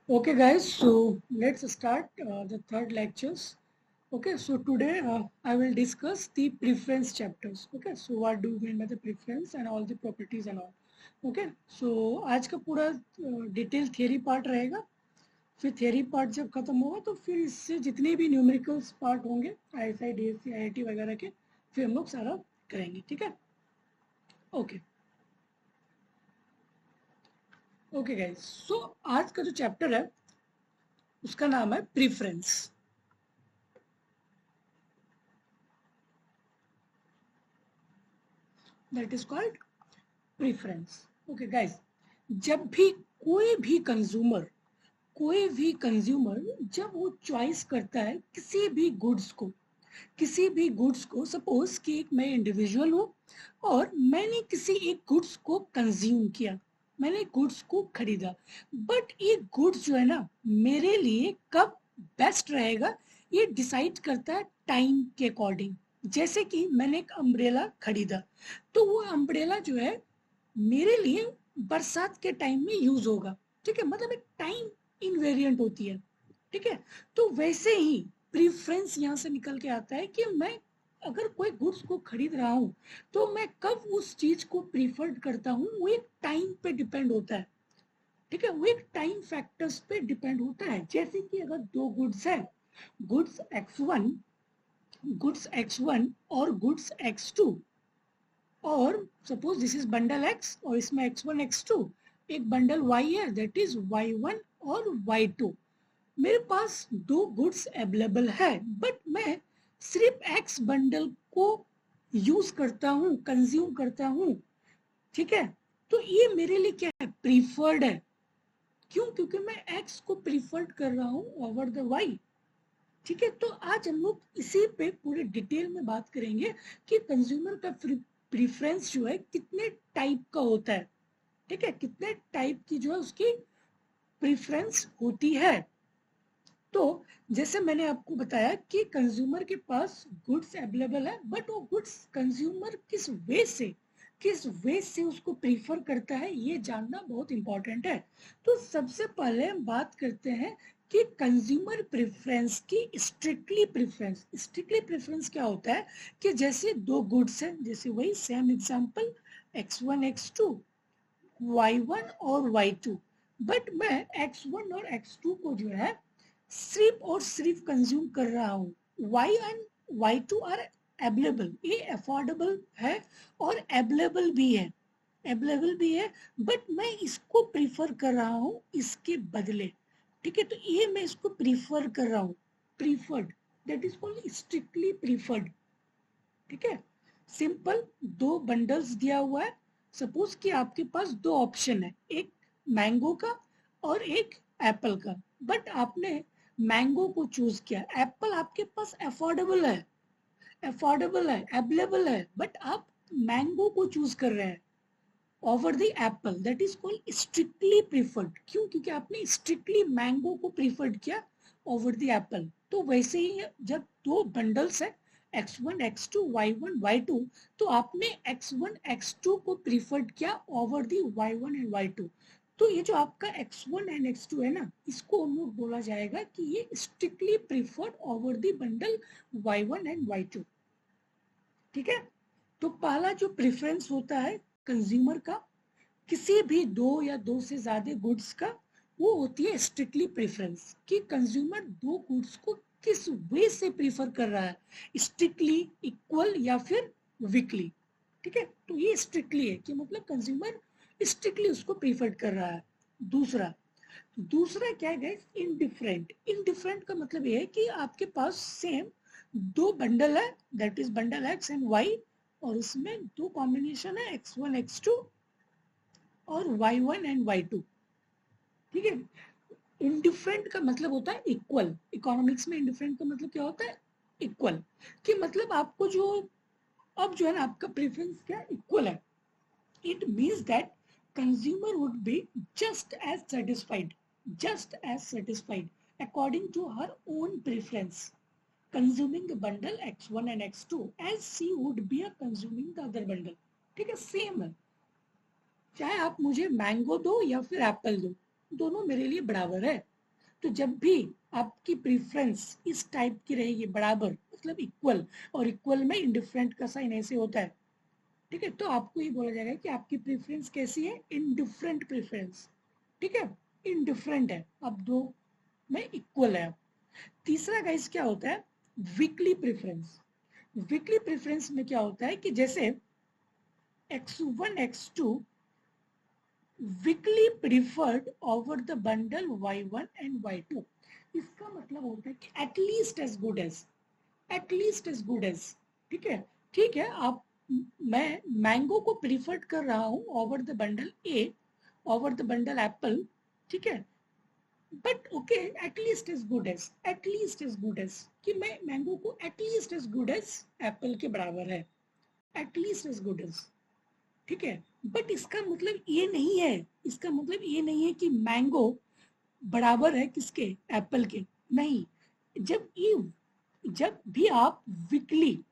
Okay, guys, so let's start the third lectures. Okay, so today I will discuss the preference chapters. Okay, so what do you mean by the preference and all the properties and all. Okay, so आज का पूरा detail theory part रहेगा. फिर theory part जब खत्म होगा तो फिर इससे जितने भी न्यूमेरिकल्स पार्ट होंगे ISI, DSC, IIT वगैरह के फिर हम लोग सारा करेंगे. ठीक है. ओके ओके गाइस, सो आज का जो चैप्टर है उसका नाम है preference. That is called preference. Okay guys, जब भी कोई भी कंज्यूमर जब वो चॉइस करता है किसी भी गुड्स को सपोज कि एक मैं इंडिविजुअल हूँ और मैंने किसी एक गुड्स को कंज्यूम किया, मैंने गुड्स को खरीदा, बट ये गुड्स जो है ना मेरे लिए कब बेस्ट रहेगा ये डिसाइड करता है टाइम के अकॉर्डिंग. जैसे कि मैंने एक अम्ब्रेला खरीदा तो वो अम्ब्रेला जो है मेरे लिए बरसात के टाइम में यूज होगा. ठीक है, मतलब एक टाइम इनवेरिएंट होती है. ठीक है, तो वैसे ही प्रीफरेंस यहाँ से निकल के आता है कि मैं अगर कोई गुड्स को खरीद रहा हूँ तो मैं कब उस चीज को प्रीफर्ड करता हूँ वो एक टाइम पे डिपेंड होता है. ठीक है, वो एक टाइम फैक्टर्स पे डिपेंड होता है. जैसे कि अगर दो गुड्स है, गुड्स x1 गुड्स x1 और गुड्स x2, और suppose this is bundle x और इसमें x1 x2, एक बंडल y है दैट इज y1 और y2. मेरे पास दो गुड्स अवेलेबल है बट मैं सिर्फ एक्स बंडल को यूज करता हूँ, कंज्यूम करता हूँ. ठीक है, तो ये मेरे लिए क्या है, प्रीफर्ड है. क्यों? क्योंकि मैं एक्स को प्रीफर्ड कर रहा हूँ ओवर द वाई. ठीक है, तो आज हम लोग इसी पे पूरे डिटेल में बात करेंगे कि कंज्यूमर का प्रीफरेंस जो है कितने टाइप का होता है. ठीक है, कितने टाइप की जो है उसकी प्रीफरेंस होती है. तो जैसे मैंने आपको बताया कि कंज्यूमर के पास गुड्स अवेलेबल है बट वो गुड्स कंज्यूमर किस वे से उसको प्रीफर करता है ये जानना बहुत इंपॉर्टेंट है. तो सबसे पहले हम बात करते हैं कि कंज्यूमर प्रेफरेंस की स्ट्रिक्टली प्रेफरेंस क्या होता है. कि जैसे दो गुड्स हैं, जैसे वही same example x1 x2, y1 और y2, बट मैं x1 और x2 को जो है सिर्फ और सिर्फ कंज्यूम कर रहा हूँ. Y and Y two are available, ये अफोर्डेबल है और अवेलेबल भी है बट मैं इसको प्रीफर कर रहा हूँ इसके बदले. ठीक है, तो ये मैं इसको प्रीफर कर रहा हूँ, preferred, that is called strictly preferred. ठीक है, सिंपल. दो बंडल्स दिया हुआ है, सपोज कि आपके पास दो ऑप्शन है, एक मैंगो का और एक एप्पल का, बट आपने मैंगो को चूज किया. एप्पल आपके पास अफोर्डेबल है, अवेलेबल है, बट आप मैंगो को चूज कर रहे हैं over the Apple. That is called strictly preferred. क्यों? क्योंकि आपने स्ट्रिक्टली मैंगो को प्रीफर्ड किया ओवर द एप्पल. तो वैसे ही जब दो बंडल्स है x1 x2 y1 y2, तो आपने x1 x2 को प्रीफर्ड किया over the y1 and y2. तो ये जो आपका x1 एंड x2 है ना, इसको हम लोग बोला जाएगा कि ये strictly preferred over the bundle y1 and y2. ठीक है, तो पहला जो प्रेफरेंस होता है कंज्यूमर का किसी भी दो या दो से ज्यादा गुड्स का, वो होती है स्ट्रिक्टली प्रेफरेंस. कि कंज्यूमर दो गुड्स को किस वे से प्रीफर कर रहा है, स्ट्रिक्टली, इक्वल या फिर वीकली. ठीक है, तो ये स्ट्रिक्टली है कि मतलब कंज्यूमर स्ट्रिक्टली उसको प्रीफर कर रहा है. दूसरा दूसरा क्या है, इनडिफरेंट. इनडिफरेंट का मतलब ये है कि आपके पास सेम दो बंडल है, that is bundle X and Y, और उसमें दो कॉम्बिनेशन है x1 x2 और y1 एंड y2. ठीक है, इनडिफरेंट का मतलब होता है इक्वल. इकोनॉमिक्स में इनडिफरेंट का मतलब क्या होता है, इक्वल. कि मतलब आपको जो अब जो है ना आपका प्रेफरेंस क्या इक्वल है. it means that consumer would be just as satisfied according to her own preference consuming the bundle x1 and x2 as she would be a consuming the other bundle. ठीक है, same है. चाहे आप मुझे mango दो या फिर Apple दो, दोनों मेरे लिए बराबर है. तो जब भी आपकी प्रेफरेंस इस टाइप की रहेगी बराबर मतलब इक्वल, और इक्वल में इंडिफरेंट का साइन ऐसे होता है, ठीक है, तो आपको ये बोला जाएगा कि आपकी प्रेफरेंस कैसी है, इनडिफरेंट प्रेफरेंस, ठीक है, इनडिफरेंट है, अब दो में इक्वल है। तीसरा गाइस क्या होता है, वीकली प्रेफरेंस। वीकली प्रेफरेंस में क्या होता है कि जैसे x1 x2 weakly preferred over the bundle y1 and y2, इसका मतलब होता है कि at least as good as, at least as good as, ठीक है, ठीक है, आप, मैं मैंगो को प्रीफर्ड कर रहा हूं over the bundle A, over the bundle apple, ठीक है, but okay at least is good as, at least is good as, कि मैं मैंगो को at least is good as apple के बराबर है, एटलीस्ट इज गुड एज, ठीक है, बट इसका मतलब ये नहीं है, इसका मतलब ये नहीं है कि मैंगो बराबर है किसके, एप्पल के, नहीं, जब ये, जब भी आप वीकली,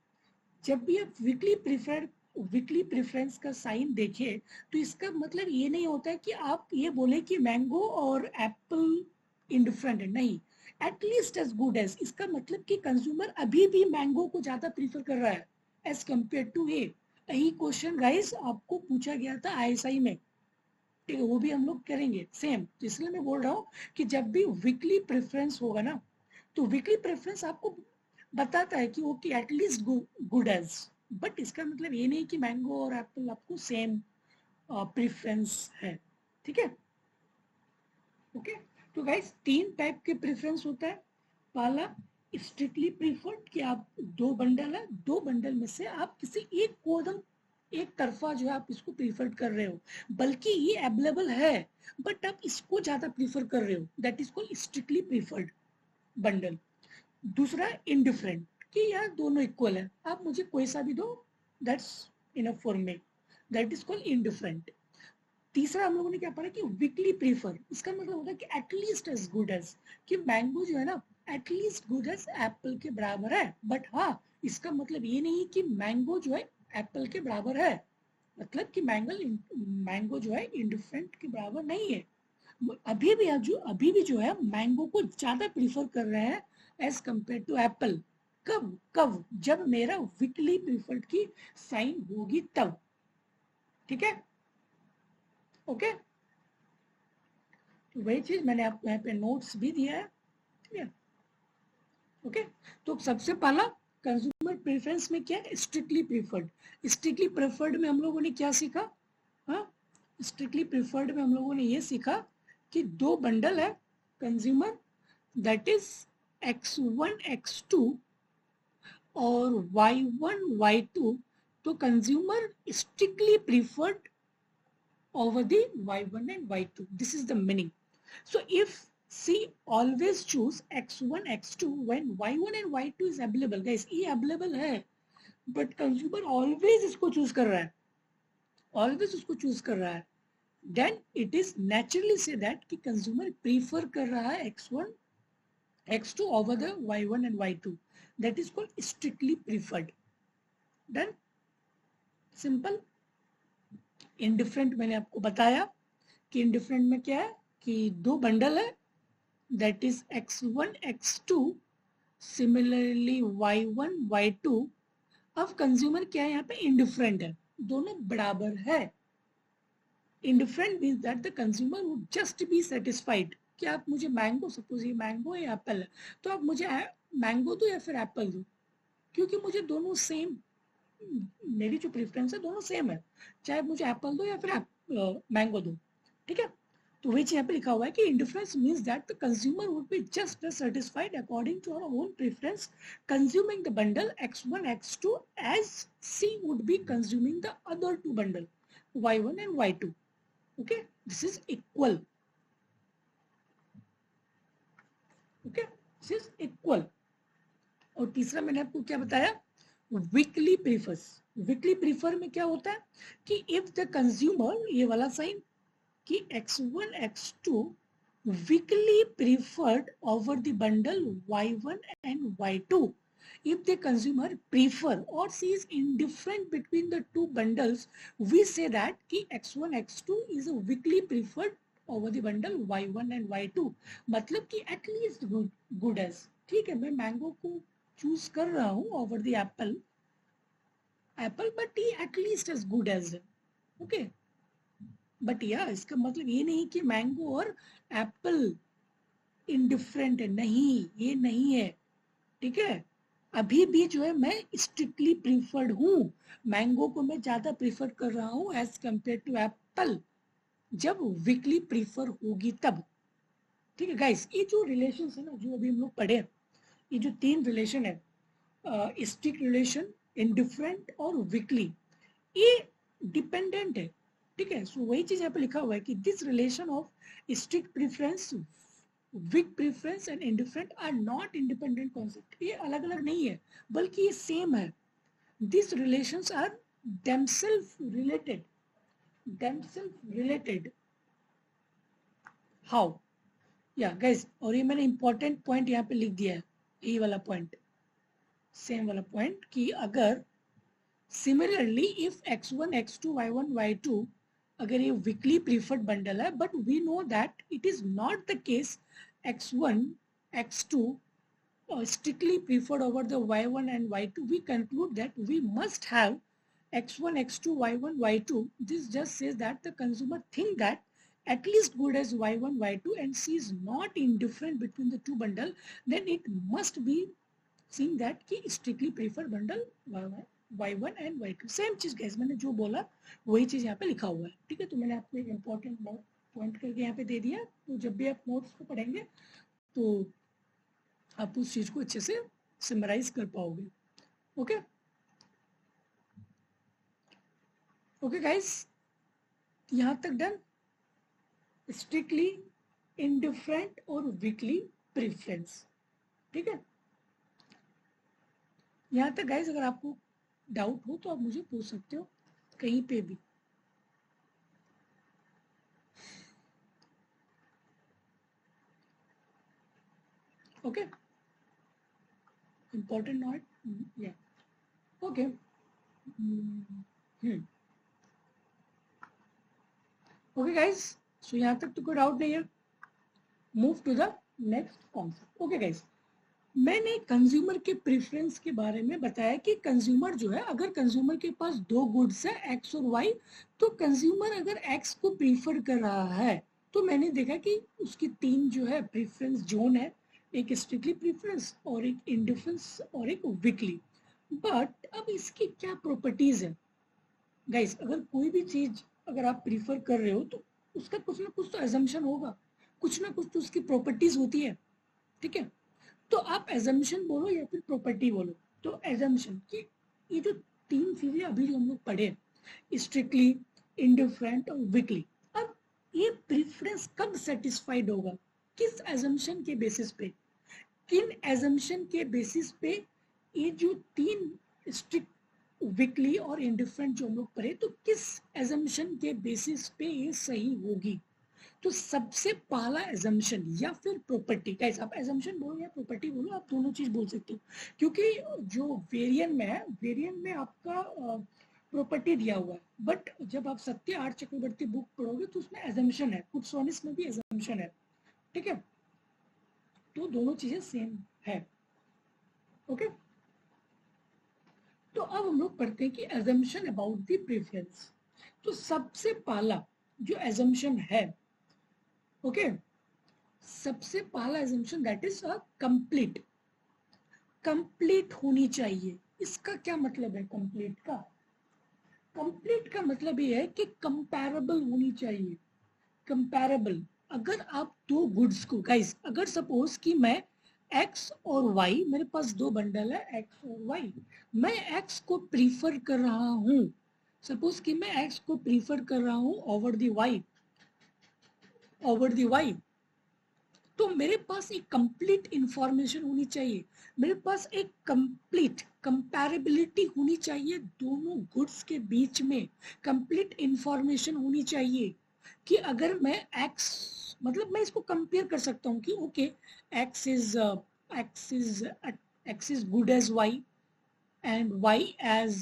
जब भी आप वीकली प्रेफरेंस का साइन देखें, तो इसका मतलब ये नहीं होता है कि आप ये बोले कि मैंगो और एप्पल इंडिफरेंट है, नहीं, एटलीस्ट एज गुड एज, इसका मतलब कि कंज्यूमर अभी भी मैंगो को ज्यादा प्रीफर कर रहा है एज कंपेयर टू ए। यही क्वेश्चन गाइस आपको पूछा गया था आईएसआई में, ठीक है, वो भी हम लोग करेंगे सेम, तो इसलिए मैं बोल रहा हूँ कि जब भी वीकली प्रेफरेंस होगा ना, तो वीकली प्रेफरेंस आपको बताता है कि वो कि एटलीस्ट गुड एज, बट इसका मतलब ये नहीं कि मैंगो और एप्पल आपको सेम प्रेफरेंस है, ठीक है, ओके। तो गाइस तीन टाइप के प्रेफरेंस होता है, पहला स्ट्रिक्टली प्रीफर्ड, कि आप दो बंडल है, दो बंडल में से आप किसी एक को एकदम एक तरफा जो है आप इसको प्रीफर कर रहे हो, बल्कि ये अवेलेबल है बट आप इसको ज्यादा प्रीफर कर रहे हो, that is called strictly preferred bundle. दूसरा इनडिफरेंट, कि यार दोनों इक्वल है, आप मुझे कोई सा भी दो, that's enough for me, that is called indifferent. तीसरा हम लोगों ने क्या पढ़ा कि वीकली प्रीफर, इसका मतलब होता है कि एटलीस्ट एज गुड एज, कि मैंगो जो है ना एटलीस्ट गुड एज एप्पल के बराबर है, बट हाँ इसका मतलब ये नहीं कि मैंगो जो है एप्पल के बराबर है, मतलब कि मैंगो जो है इंडिफरेंट के बराबर नहीं है, अभी भी जो है मैंगो को ज्यादा प्रीफर कर रहे हैं एज कंपेयर टू एप्पल। कब कब, जब मेरा वीकली प्रीफर्ड की साइन होगी तब, ठीक है, ओके, तो वही चीज मैंने आपको यहाँ पे नोट्स भी दिया है, ठीक है, ओके। तो सबसे पहला कंज्यूमर प्रेफरेंस में क्या है, स्ट्रिक्टली प्रीफर्ड, स्ट्रिक्टली प्रेफर्ड में हम लोगों ने क्या सीखा, हाँ, स्ट्रिक्टली प्रीफर्ड में हम लोगों ने ये सीखा कि दो बंडल है consumer, that is x1 x2 और y1 y2, तो consumer strictly preferred over the y1 and y2, this is the meaning. So if C always choose x1 x2 when y1 and y2 is available, guys ये available है but consumer always इसको choose कर रहा है, always उसको choose कर रहा है, then it is naturally say that कि consumer prefer कर रहा है x1 x2 over the y1 and y2, that is called strictly preferred, done, simple। indifferent मैंने आपको बताया कि indifferent में क्या है कि दो बंडल है, that is x1 x2, similarly y1 y2, अब कंज्यूमर क्या है यहाँ पे indifferent है, दोनों बराबर है, indifferent means that the consumer would just be satisfied कि आप मुझे मैंगो, सपोज ये मैंगो या एप्पल है, तो आप मुझे मैंगो दो या फिर एप्पल दो, क्योंकि मुझे दोनों सेम, मेरी जो प्रेफरेंस है दोनों सेम है, चाहे मुझे एप्पल दो या फिर मैंगो दो, ठीक है, तो वही यहाँ पे लिखा हुआ है कि indifference means that the consumer would be just satisfied according to our own preference consuming the bundle x1 x2 as C would be consuming the other two bundle y1 and y2, okay, this is equal, okay, this is equal। और तीसरा मैंने आपको क्या बताया, weekly prefers, weekly prefer में क्या होता है कि इफ द कंज्यूमर, ये वाला साइन कि x1 x2 weakly preferred over the bundle y1 and y2, if the consumer prefer or sees indifferent between the two bundles, we say that कि x1 x2 is a weakly preferred over the bundle y1 and y2, मतलब कि at least good as, ठीक है, मैं mango को choose कर रहा हूँ ओवर द एप्पल बट ये एटलीस्ट एज गुड एज है, ओके। बट या इसका मतलब ये नहीं कि मैंगो और एप्पल इनडिफरेंट है, नहीं, ये नहीं है, ठीक है। अभी भी जो है मैं स्ट्रिक्टली प्रीफर्ड हूँ, मैंगो को मैं ज्यादा प्रीफर कर रहा हूँ एज कम्पेयर टू एप्पल, जब वीकली प्रीफर होगी तब, ठीक है गाइस। ये जो रिलेशन है ना, जो अभी हम लोग पढ़े, ये जो 3 रिलेशन है, स्ट्रिक्ट रिलेशन, इनडिफरेंट और वीकली, ये डिपेंडेंट है, ठीक है। सो वही चीज यहाँ पे लिखा हुआ है कि this relation of strict preference, weak preference and indifferent are not independent concept, ये अलग अलग नहीं है बल्कि ये सेम है। This relations are themselves related how, या गाइस, और ये मैंने इंपॉर्टेंट पॉइंट यहाँ पे लिख दिया है, यही वाला पॉइंट, सेम वाला पॉइंट, कि अगर similarly if x1 x2 y1 y2, अगर ये वीकली प्रीफर्ड बंडल है, but we know that it is not the case, x1 x2 strictly preferred over the y1 and y2, we conclude that we must have x1 x2 y1 y2. This just says that the consumer think that at least good as y1 y2 and she is not indifferent between the two bundle, then it must be seen that कि strictly preferred bundle y1 and y2, same चीज gas मैंने जो बोला वही चीज यहाँ पे लिखा हुआ है, ठीक है। तो मैंने आपको एक इम्पोर्टेंट नोट पॉइंट करके यहाँ पे दे दिया, तो जब भी आप नोट्स को पढ़ेंगे तो आप उस चीज को अच्छे से समराइज कर पाओगे, ओके। ओके गाइस, यहां तक डन, स्ट्रिक्टली इंडिफरेंट और वीकली प्रेफरेंस, ठीक है। यहां तक गाइस अगर आपको डाउट हो तो आप मुझे पूछ सकते हो कहीं पे भी, okay. Important note, yeah, okay. Okay guys, so यहां तक तो कोई डाउट नहीं है, move to the next concept, okay guys. मैंने कंज्यूमर के प्रेफरेंस के बारे में बताया कि कंज्यूमर जो है, अगर कंज्यूमर के पास दो गुड्स है एक्स और वाई, तो कंज्यूमर अगर एक्स को प्रीफर कर रहा है तो मैंने देखा कि उसकी 3 जो है प्रेफरेंस जोन है, एक स्ट्रिक्टली प्रेफरेंस और एक इंडिफरेंस और एक वीकली। बट अब इसकी क्या प्रॉपर्टीज है गाइस, अगर कोई भी चीज अगर आप प्रीफर कर रहे हो तो उसका कुछ ना कुछ तो एजम्पशन होगा, कुछ ना कुछ तो उसकी प्रॉपर्टीज होती है, ठीक है। तो आप एजम्पशन बोलो या फिर प्रॉपर्टी बोलो, तो एजम्पशन कि ये जो 3 चीजें अभी जो हम लोग पढ़े, स्ट्रिक्टली, इंडिफरेंट और वीकली, अब ये प्रेफरेंस कब सेटिस्फाइड होगा, किस एजम्पशन के बेसिस पे, किन एजम्पशन के बेसिस पे ये जो 3 स्ट्रिक्ट, वीकली और इंडिफरेंट जो हम लोग पढ़े, तो किस एजम्पशन के बेसिस पे ये सही होगी। तो सबसे पहला एजम्पशन या फिर प्रॉपर्टी, गाइस आप एजम्पशन बोलो या प्रॉपर्टी बोलो, आप दोनों चीज बोल सकते हो, क्योंकि जो वेरिएंट में है, वेरिएंट में आपका प्रॉपर्टी दिया हुआ है, बट जब आप सत्य आर चक्रवर्ती बुक पढ़ोगे तो उसमें एजम्पशन है, कुछ सोनिस में भी एजम्पशन है, ठीक है। तो दोनों चीजें सेम है, ओके। तो अब हम लोग पढ़ते हैं कि एजम्पशन अबाउट द प्रेफरेंस। तो सबसे पहला जो एजम्पशन है, ओके, सबसे पहला assumption that is a complete, complete होनी चाहिए। इसका क्या मतलब है कंप्लीट का, कंप्लीट का मतलब ये है कि कंपैरेबल होनी चाहिए, कंपैरेबल। अगर आप दो गुड्स को, गाइस अगर सपोज कि मैं एक्स और वाई, मेरे पास दो बंडल है एक्स और वाई, मैं एक्स को प्रीफर कर रहा हूं, सपोज कि मैं एक्स को प्रीफर कर रहा हूं over the Y, over the Y, तो मेरे पास एक कंप्लीट इंफॉर्मेशन होनी चाहिए, मेरे पास एक कंप्लीट कंपैरेबिलिटी होनी चाहिए दोनों गुड्स के बीच में, कंप्लीट इंफॉर्मेशन होनी चाहिए कि अगर मैं एक्स, मतलब मैं इसको कंपेयर कर सकता हूँ कि okay X is X is X is good as Y and y as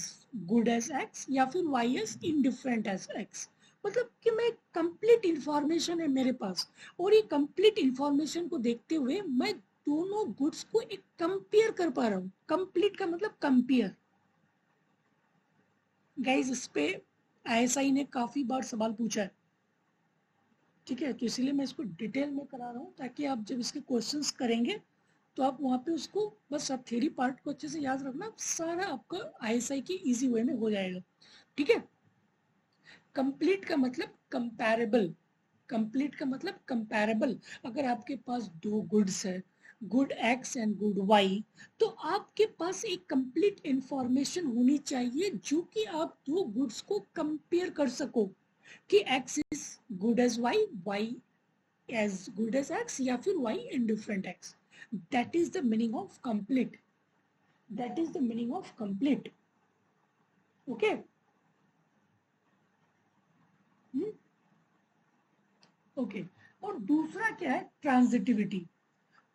good as x, या फिर y as indifferent as x, मतलब कि मैं कंप्लीट इंफॉर्मेशन है मेरे पास, और ये कंप्लीट इंफॉर्मेशन को देखते हुए मैं दोनों गुड्स को एक कंपेयर कर पा रहा हूँ। कंप्लीट का मतलब कंपेयर। गाइस इस पे आईएसआई ने काफी बार सवाल पूछा है, ठीक है, तो इसीलिए मैं इसको डिटेल में करा रहा हूँ ताकि आप जब इसके क्वेश्चंस करेंगे तो आप वहाँ पे उसको बस आप थ्योरी पार्ट को अच्छे से याद रखना, सारा आपका आईएसआई की इजी वे में हो जाएगा, ठीक है। कंप्लीट का मतलब कंपैरेबल, कंप्लीट का मतलब कंपैरेबल। अगर आपके पास दो गुड्स है, good X and good Y, तो आपके पास एक कंप्लीट इंफॉर्मेशन होनी चाहिए जो कि आप दो गुड्स को कंपेयर कर सको कि X is good as Y, Y as good as X, या फिर Y indifferent X. That is the meaning of complete, that is the meaning of complete, okay. Okay, और दूसरा क्या है? ट्रांजिटिविटी।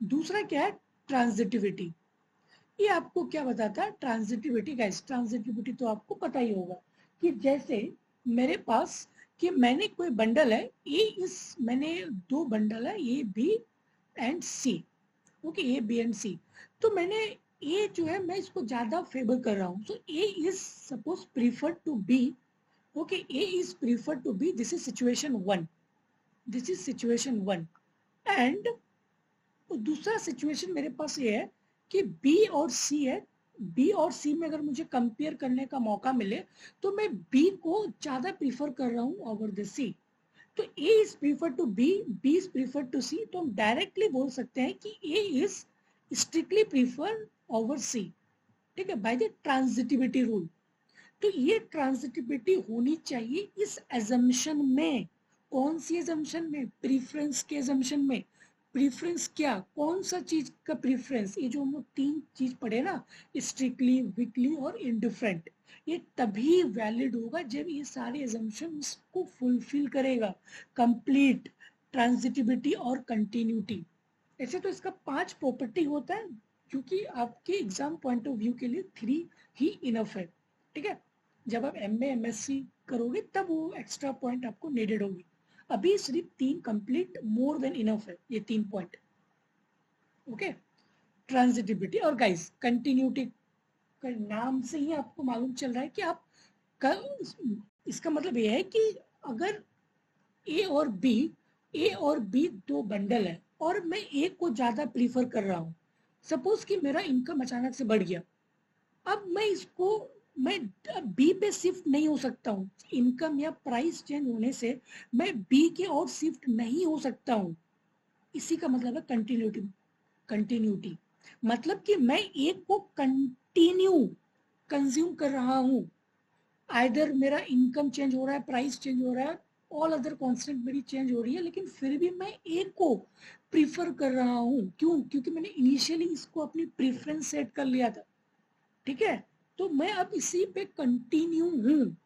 दूसरा क्या है? ट्रांजिटिविटी। ये आपको क्या बताता है ट्रांजिटिविटी? गाइस ट्रांजिटिविटी तो आपको पता ही होगा कि जैसे मेरे पास कि मैंने कोई बंडल है ए, इस मैंने दो बंडल है A B and C, okay, A B and C. तो मैंने ए जो है मैं इसको ज्यादा फेवर कर रहा हूँ, so A is suppose prefer to B, okay, A is prefer to B, this is situation one, this is situation one. And दूसरा सिचुएशन मेरे पास ये है कि बी और सी है, बी और सी में अगर मुझे कंपेयर करने का मौका मिले तो मैं बी को ज्यादा प्रीफर कर रहा हूँ ओवर द सी। तो A is prefer to B, B is prefer to C, तो हम डायरेक्टली बोल सकते हैं कि A is strictly prefer over C, ठीक है, बाय द ट्रांजिटिविटी रूल। तो ये ट्रांजिटिविटी होनी चाहिए इस एजम्पशन में। कौन सी एजम्पशन में? प्रीफरेंस के एजम्पशन में। प्रीफरेंस क्या, कौन सा चीज का प्रीफरेंस? ये जो हम लोग तीन चीज पढ़े ना, स्ट्रिक्टली, वीकली और इंडिफरेंट, ये तभी वैलिड होगा जब ये सारे एजम्पशंस को फुलफिल करेगा। कंप्लीट, ट्रांजिटिविटी और कंटिन्यूटी। ऐसे तो इसका 5 प्रॉपर्टी होता है, क्योंकि आपके एग्जाम पॉइंट ऑफ व्यू के लिए 3 ही इनफ है, ठीक है। जब आप एमए एमएससी करोगे तब वो एक्स्ट्रा पॉइंट आपको नीडेड होगी, अभी सिर्फ 3 कंप्लीट मोर देन इनफ है, ये 3 पॉइंट, ओके। ट्रांजिटिविटी और गाइस कंटिन्यूटी का नाम से ही आपको मालूम चल रहा है कि आप इसका मतलब ये है कि अगर ए और बी, ए और बी दो बंडल है और मैं ए को ज्यादा प्रीफर कर रहा हूँ, सपोज कि मेरा इनकम अचानक से बढ़ गया, अब मैं इसको, मैं बी पे शिफ्ट नहीं हो सकता हूँ, इनकम या प्राइस चेंज होने से मैं बी के और शिफ्ट नहीं हो सकता हूँ। इसी का मतलब है कंटिन्यूटी। कंटिन्यूटी मतलब कि मैं एक को कंटिन्यू कंज्यूम कर रहा हूँ, आइदर मेरा इनकम चेंज हो रहा है, प्राइस चेंज हो रहा है, ऑल अदर कांस्टेंट मेरी चेंज हो रही है, लेकिन फिर भी मैं एक को प्रीफर कर रहा हूँ। क्यों? क्योंकि मैंने इनिशियली इसको अपनी प्रेफरेंस सेट कर लिया था, ठीक है। तो मैं अब इसी पे कंटिन्यू हूँ,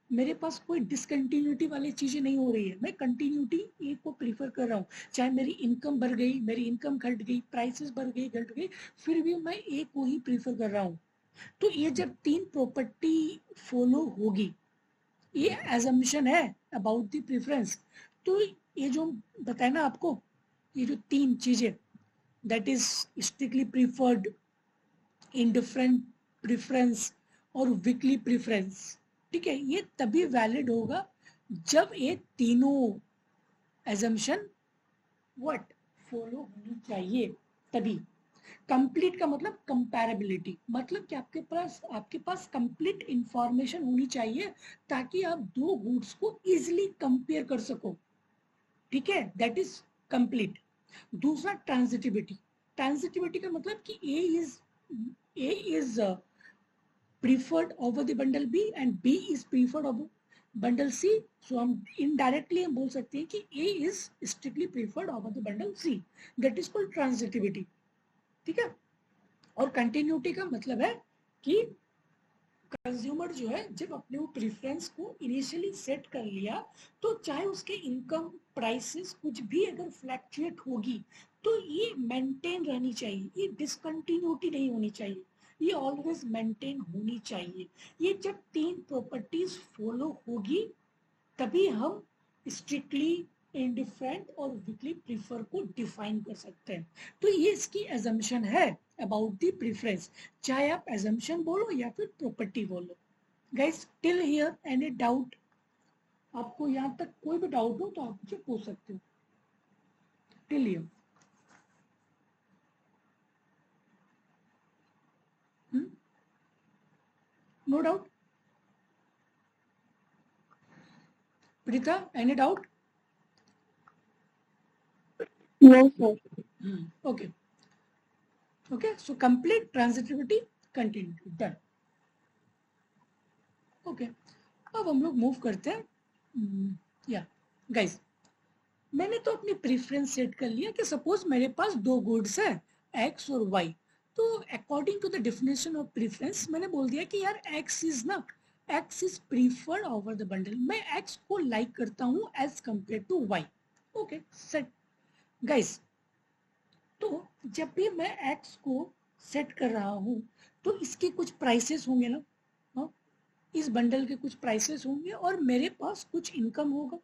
मेरे पास कोई डिसकंटिन्यूटी वाली चीजें नहीं हो रही है, मैं कंटिन्यूटी एक को प्रीफर कर रहा हूँ। चाहे मेरी इनकम बढ़ गई, मेरी इनकम घट गई, प्राइसेस बढ़ गई, घट गई, फिर भी मैं एक को ही प्रीफर कर रहा हूँ। तो ये जब 3 प्रॉपर्टी फॉलो होगी, ये एजम्पशन है अबाउट द प्रेफरेंस। तो ये जो बताए ना आपको, ये जो 3 चीजें, that is strictly preferred, indifferent preference और वीकली प्रेफरेंस, ठीक है, ये तभी वैलिड होगा जब ये तीनों एजम्पशन व्हाट फॉलो होनी चाहिए, तभी। कंप्लीट का मतलब कंपैरेबिलिटी, मतलब कि आपके पास कंप्लीट इंफॉर्मेशन होनी चाहिए ताकि आप दो गुड्स को इजीली कंपेयर कर सको, ठीक है, दैट इज कंप्लीट। दूसरा ट्रांजिटिविटी। ट्रांजिटिविटी का मतलब कि A is preferred over the bundle B and B is preferred over bundle C. So हम indirectly हम बोल सकते हैं कि A is strictly preferred over the bundle C. That is called transitivity. ठीक है। और कंटिन्यूटी का मतलब है कि कंज्यूमर जो है जब अपने वो प्रेफरेंस को इनिशियली सेट कर लिया, तो चाहे उसके इनकम प्राइसेस कुछ भी अगर फ्लैक्चुएट होगी तो ये मेंटेन रहनी चाहिए, ये डिसकंटिन्यूटी नहीं होनी चाहिए, ये ऑलवेज मेंटेन होनी चाहिए। ये जब 3 प्रॉपर्टीज फॉलो होगी तभी हम स्ट्रिक्टली इंडिफरेंट और वीकली प्रीफर को डिफाइन कर सकते हैं। तो ये इसकी एजम्पशन है अबाउट द प्रेफरेंस, चाहे आप एजम्पशन बोलो या फिर प्रॉपर्टी बोलो। Guys till here any doubt? आपको यहाँ तक कोई भी डाउट हो तो आप मुझे पूछ सकते हो till here. No doubt? Preeta any doubt? No, sir. Okay. Okay, so complete transitivity continuity done. Okay, अब हम लोग मूव करते हैं। या गाइस, मैंने तो अपनी प्रेफरेंस सेट कर लिया कि सपोज मेरे पास दो गुड्स है एक्स और वाई। तो according to the definition of preference मैंने बोल दिया कि यार X is preferred over the bundle. मैं एक्स को लाइक करता हूँ as compare to Y. Okay set guys. तो जब भी मैं एक्स को सेट कर रहा हूँ तो इसके कुछ प्राइसेस होंगे ना, हाँ? इस बंडल के कुछ प्राइसेस होंगे और मेरे पास कुछ इनकम होगा,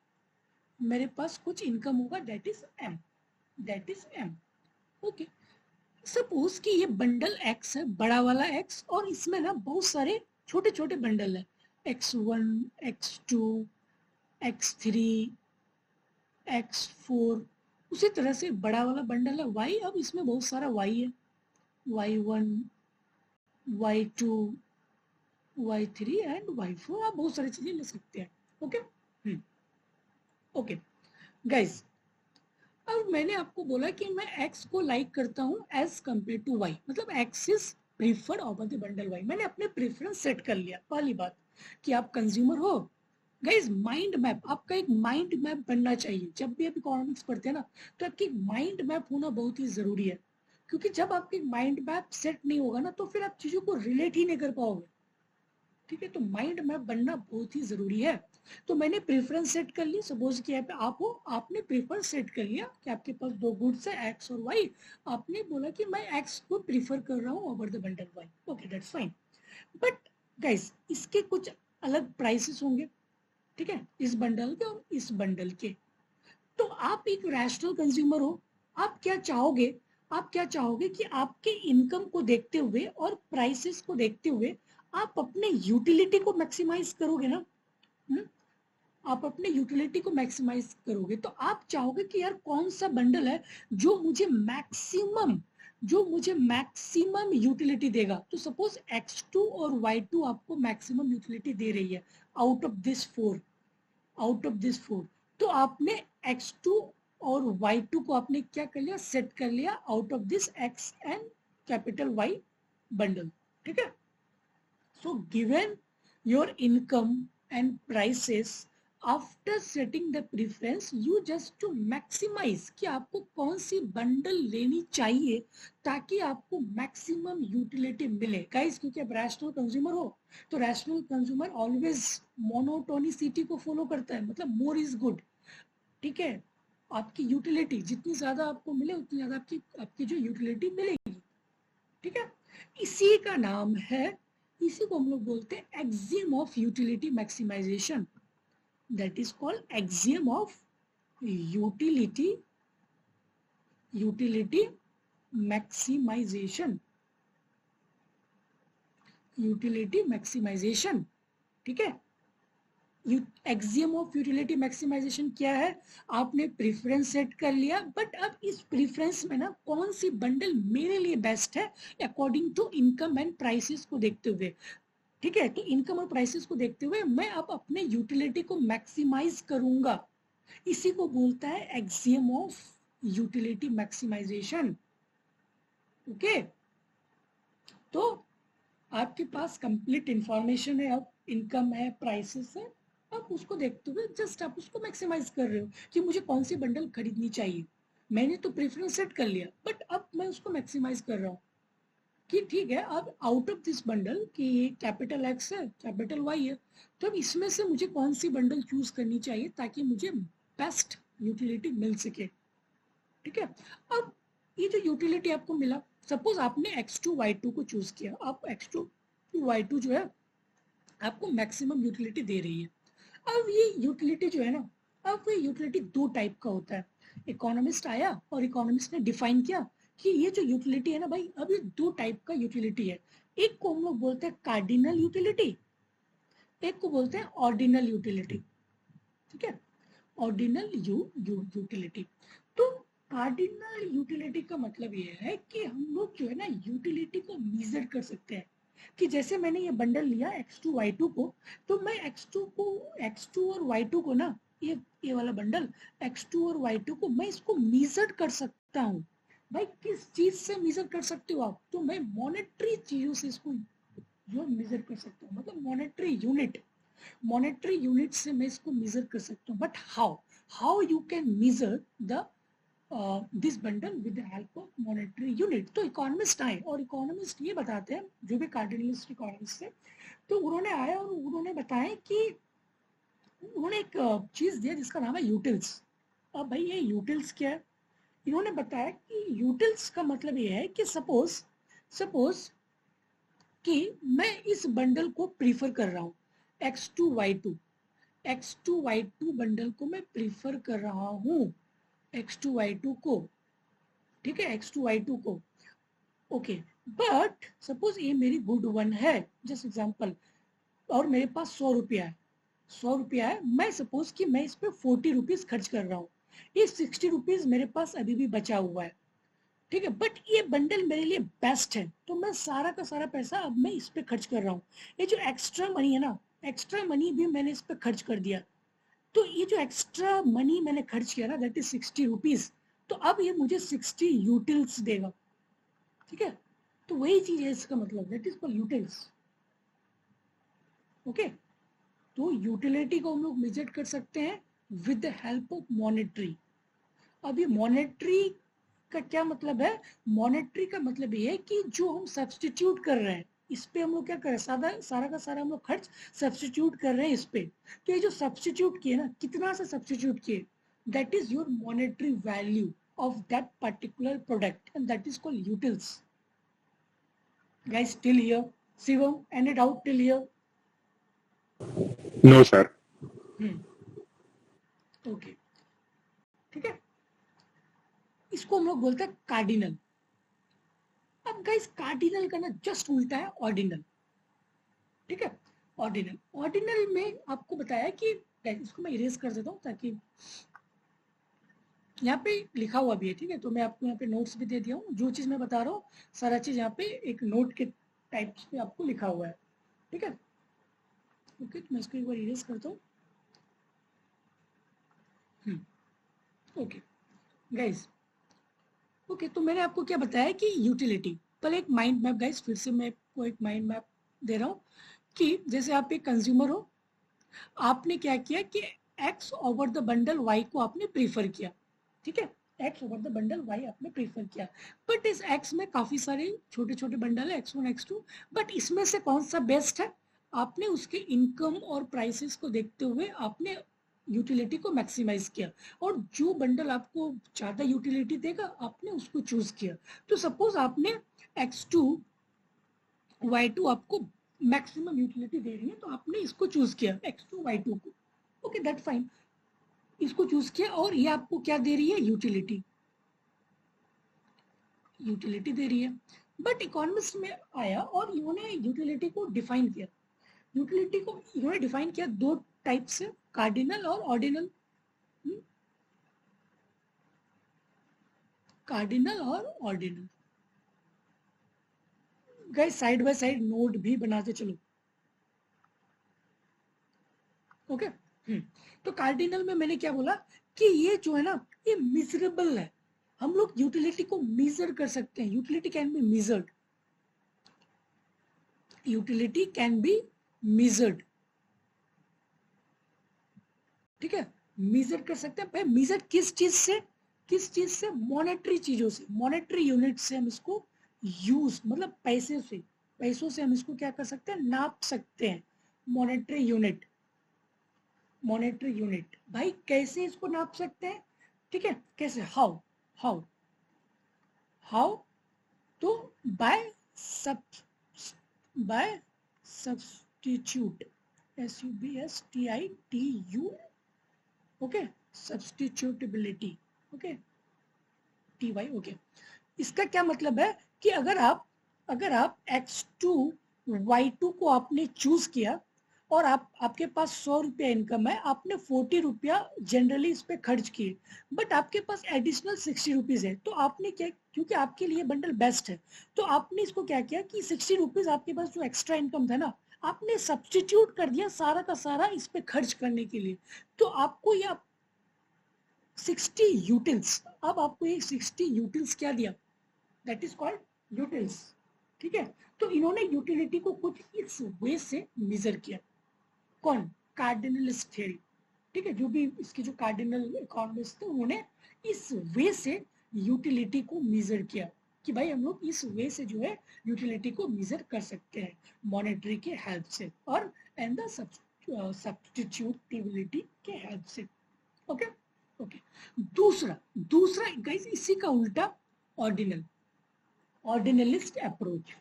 that is M. Okay, suppose कि ये बंडल एक्स है, बड़ा वाला एक्स, और इसमें ना बहुत सारे छोटे छोटे बंडल है, x1, x2, x3, x4। उसी तरह से बड़ा वाला बंडल है y, अब इसमें बहुत सारा y है, y1, y2, y3 and y4। आप बहुत सारी चीजें ले सकते हैं। ओके ओके गाइस, अब मैंने आपको बोला कि मैं x को लाइक करता हूँ एज कंपेयर टू y, मतलब x is preferred over the bundle y। मैंने अपने प्रेफरेंस सेट कर लिया। पहली बात कि आप कंज्यूमर हो। गाइस माइंड मैप, आपका एक माइंड मैप बनना चाहिए। जब भी आप इकोनॉमिक्स पढ़ते हैं ना तो आपकी माइंड मैप होना बहुत ही जरूरी है, क्योंकि जब आपकी माइंड मैप सेट नहीं होगा ना तो फिर आप चीजों को रिलेट ही नहीं कर पाओगे। ठीक है, तो माइंड मैप बनना बहुत ही जरूरी है। तो मैंने प्रेफरेंस सेट कर ली। सपोज कि आप हो, आपने प्रेफरेंस सेट कर लिया कि आपके पास दो गुड्स है एक्स और वाई। आपने बोला कि मैं एक्स को प्रीफर कर रहा हूँ over the bundle Y. Okay that's fine, but guys इसके कुछ अलग प्राइसेस होंगे, ठीक है, इस बंडल के और इस बंडल के। तो आप एक रैशनल कंज्यूमर हो, आप क्या चाहोगे कि आपके इनकम को देखते हुए और प्राइसेस को देखते हुए आप अपने यूटिलिटी को मैक्सिमाइज करोगे ना। हुँ? आप अपने यूटिलिटी को मैक्सिमाइज करोगे तो आप चाहोगे कि यार कौन सा बंडल है जो मुझे मैक्सिमम यूटिलिटी देगा। तो सपोज x2 और y2 आपको मैक्सिमम यूटिलिटी दे रही है आउट ऑफ दिस फोर। तो आपने x2 और y2 को आपने क्या कर लिया, सेट कर लिया out of this x and capital Y bundle. ठीक है, so given your income and prices, after setting the preference you just to maximize कि आपको कौन सी बंडल लेनी चाहिए ताकि आपको मैक्सिमम यूटिलिटी मिले। गाइस क्योंकि आप रैशनल कंज्यूमर हो तो रैशनल कंज्यूमर ऑलवेज मोनोटोनिसिटी को फॉलो करता है, मतलब मोर इज गुड। ठीक है, आपकी यूटिलिटी जितनी ज्यादा आपको मिले उतनी ज्यादा आपकी जो यूटिलिटी मिलेगी। ठीक है, इसी का नाम है, इसी को हम लोग बोलते हैं axiom of utility maximization. That is called axiom of utility maximization. ठीक है, एक्सियम ऑफ यूटिलिटी मैक्सिमाइजेशन क्या है, आपने प्रेफरेंस सेट कर लिया, बट अब इस प्रेफरेंस में ना कौन सी बंडल मेरे लिए बेस्ट है according to income and prices को देखते हुए। ठीक है, तो इनकम और प्राइसेस को देखते हुए मैं अब अपने यूटिलिटी को मैक्सिमाइज करूंगा। इसी को बोलता है axiom of utility maximization. Okay, तो आपके पास कंप्लीट इंफॉर्मेशन है, अब इनकम है, प्राइसेस है, अब उसको देखते हुए जस्ट आप उसको मैक्सिमाइज कर रहे हो कि मुझे कौन सी बंडल खरीदनी चाहिए। मैंने तो प्रेफरेंस सेट कर लिया बट अब मैं उसको मैक्सिमाइज कर रहा हूँ कि ठीक है अब आउट ऑफ दिस बंडल कि कैपिटल एक्स है, कैपिटल वाई है, तो अब इसमें से मुझे कौन सी बंडल चूज करनी चाहिए ताकि मुझे बेस्ट यूटिलिटी मिल सके। ठीक है, अब ये जो यूटिलिटी आपको मिला, सपोज आपने x2 y2 को चूज किया, अब x2 y2 जो है आपको मैक्सिमम यूटिलिटी दे रही है। अब ये यूटिलिटी जो है ना, अब ये यूटिलिटी दो टाइप का होता है। इकोनॉमिस्ट आया और इकोनॉमिस्ट ने डिफाइन किया कि ये जो यूटिलिटी है ना भाई, अब ये दो टाइप का यूटिलिटी है। एक को हम लोग बोलते हैं कार्डिनल यूटिलिटी, एक को बोलते हैं ऑर्डिनल यूटिलिटी। ठीक है, ऑर्डिनल यूटिलिटी। तो कार्डिनल यूटिलिटी का मतलब ये है कि हम लोग जो है ना यूटिलिटी को मेजर कर सकते हैं। कि जैसे मैंने ये बंडल लिया x2 y2 को, तो मैं x2 और y2 को ना, ये वाला बंडल x2 और y2 को मैं इसको मेजर कर सकता हूँ। भाई किस चीज से मेजर कर सकते हो आप? तो मैं मॉनेटरी चीजों से इसको जो मेजर कर सकता हूँ, मतलब मॉनेटरी यूनिट से मैं इसको मेजर कर सकता हूँ। But how you can measure the this bundle with the help of monetary unit? तो इकोनॉमिस्ट आए और इकोनॉमिस्ट ये बताते हैं, जो भी कार्डिनलिस्ट इकोनॉमिस्ट थे, तो उन्होंने आया और उन्होंने बताया कि उन्होंने एक चीज दिया जिसका नाम है यूटिल्स। अब भाई ये यूटिल्स क्या है? इन्होंने बताया कि यूटिल्स का मतलब ये है कि सपोज कि मैं इस बंडल को प्रीफर कर रहा हूँ, x2 y2 बंडल को मैं प्रीफर कर रहा हूँ, x2 y2 को। ठीक है, x2 y2 को। ओके, बट सपोज ये मेरी गुड वन है, जस्ट एग्जांपल, और मेरे पास 100 रुपया है, 100 रुपया है, मैं सपोज कि मैं इस पे 40 रुपीज खर्च कर रहा हूँ, ये 60 रुपीज मेरे पास अभी भी बचा हुआ है। ठीक है, बट ये बंडल मेरे लिए बेस्ट है, तो मैं सारा का सारा पैसा अब मैं इस पे खर्च कर रहा हूँ। ये जो एक्स्ट्रा मनी है ना, एक्स्ट्रा मनी भी मैंने इस पे खर्च कर दिया। तो ये जो एक्स्ट्रा मनी मैंने खर्च किया ना, दैट इज 60 रुपीज, तो अब ये मुझे 60 यूटिल्स देगा। ठीक है, तो वही चीज है इसका मतलब, that is called utils. Okay, तो यूटिलिटी को हम लोग मेजर कर सकते हैं with the help of monetary. अब ये मॉनेटरी का क्या मतलब है? मॉनेटरी का मतलब ये है कि जो हम सब्सटीट्यूट कर रहे हैं, इस पे हम लोग क्या कर रहे हैं, सारा का सारा हम लोग खर्च सब्सटीट्यूट कर रहे हैं इस पे। तो ये जो सब्सटीट्यूट किए ना, कितना सा सब्सटीट्यूट किए, that is your monetary value of that particular product, and that is called utils. Guys, still here? Shivam, any doubt till here? No, sir. Okay, ठीक है, इसको हम लोग बोलते हैं कार्डिनल। अब गाइस कार्डिनल का ना जस्ट उल्टा है ऑर्डिनल। ठीक है, ऑर्डिनल में आपको बताया कि इसको मैं इरेज कर देता हूँ ताकि यहाँ पे लिखा हुआ भी है। ठीक है, तो मैं आपको यहाँ पे नोट्स भी दे दिया हूँ, जो चीज मैं बता रहा हूँ सारा चीज यहाँ पे एक नोट के टाइप्स पे आपको लिखा हुआ है। ठीक है, ओके, तो मैं इसको एक बार इरेज करता हूँ। ओके गाइस, ओके, तो मैंने आपको क्या बताया कि यूटिलिटी, पहले एक माइंड मैप गाइस, फिर से मैं आपको एक माइंड मैप दे रहा हूँ कि जैसे आप एक कंज्यूमर हो, आपने क्या किया कि X over the bundle Y को आपने प्रीफर किया। ठीक है, X over the bundle Y आपने प्रीफर किया, बट इस एक्स में काफी सारे छोटे छोटे बंडल है, x1 x2, बट इसमें से कौन सा बेस्ट है? आपने उसके इनकम और प्राइसेस को देखते हुए आपने यूटिलिटी को मैक्सिमाइज किया, और जो बंडल आपको ज्यादा यूटिलिटी देगा आपने उसको चूज किया। तो सपोज आपने x2 y2 आपको मैक्सिमम यूटिलिटी दे रही है, तो आपने इसको चूज किया x2 y2 को। ओके, दैट फाइन, इसको चूज किया, और ये आपको क्या दे रही है? यूटिलिटी दे रही है। बट इकोनॉमिस्ट में आया और इन्होंने यूटिलिटी को डिफाइन किया। यूटिलिटी को इन्होंने डिफाइन किया दो टाइप से, कार्डिनल और ऑर्डिनल। कार्डिनल और ordinal. Guys side by side note भी बनाते चलो। ओके, तो कार्डिनल में मैंने क्या बोला कि ये जो है ना, ये मिजरेबल है, हम लोग यूटिलिटी को मेजर कर सकते हैं, utility can be measured, utility can be measured. ठीक है, मेजर कर सकते हैं भाई, मेजर किस चीज से? किस चीज से? मॉनेटरी चीजों से, मॉनेटरी यूनिट से हम इसको यूज, मतलब पैसे से, पैसों से हम इसको क्या कर सकते हैं? नाप सकते हैं। मॉनेटरी यूनिट, मॉनेटरी यूनिट भाई कैसे इसको नाप सकते हैं? ठीक है, कैसे? हाउ, हाउ हाउ तो by sub, by substitute, SUBSTITU, okay, substitutability, okay, TY, okay. इसका क्या मतलब है कि अगर आप X2 Y2 को आपने चूज किया और आपके पास 100 रुपया इनकम है, आपने 40 रुपया जनरली इस पे खर्च किए, बट आपके पास एडिशनल 60 रुपीज है, तो आपने क्या, क्योंकि आपके लिए बंडल बेस्ट है, तो आपने इसको क्या किया कि 60 रुपीज आपके पास जो एक्स्ट्रा इनकम था ना, आपने सब्सटीट्यूट कर दिया सारा का सारा इस पे खर्च करने के लिए। तो आपको ये 60 यूटिल्स, अब आपको ये 60 यूटिल्स क्या दिया, दैट इज कॉल्ड यूटिल्स, ठीक है। तो इन्होंने यूटिलिटी को कुछ इस वे से मेजर किया, कौन, कार्डिनलिस्ट थ्योरी, ठीक है, जो भी इसके जो कार्डिनल इकोनॉमिस्ट थे उन्होंने इस वे से यूटिलिटी को मेजर किया कि भाई हम लोग इस वे से जो है यूटिलिटी को मेजर कर सकते हैं मॉनेटरी के हेल्प से और एंड द सब्स्टिट्यूटिबिलिटी के हेल्प से, ओके ओके। दूसरा दूसरा गाइस इसी का उल्टा ऑर्डिनलिस्ट अप्रोच।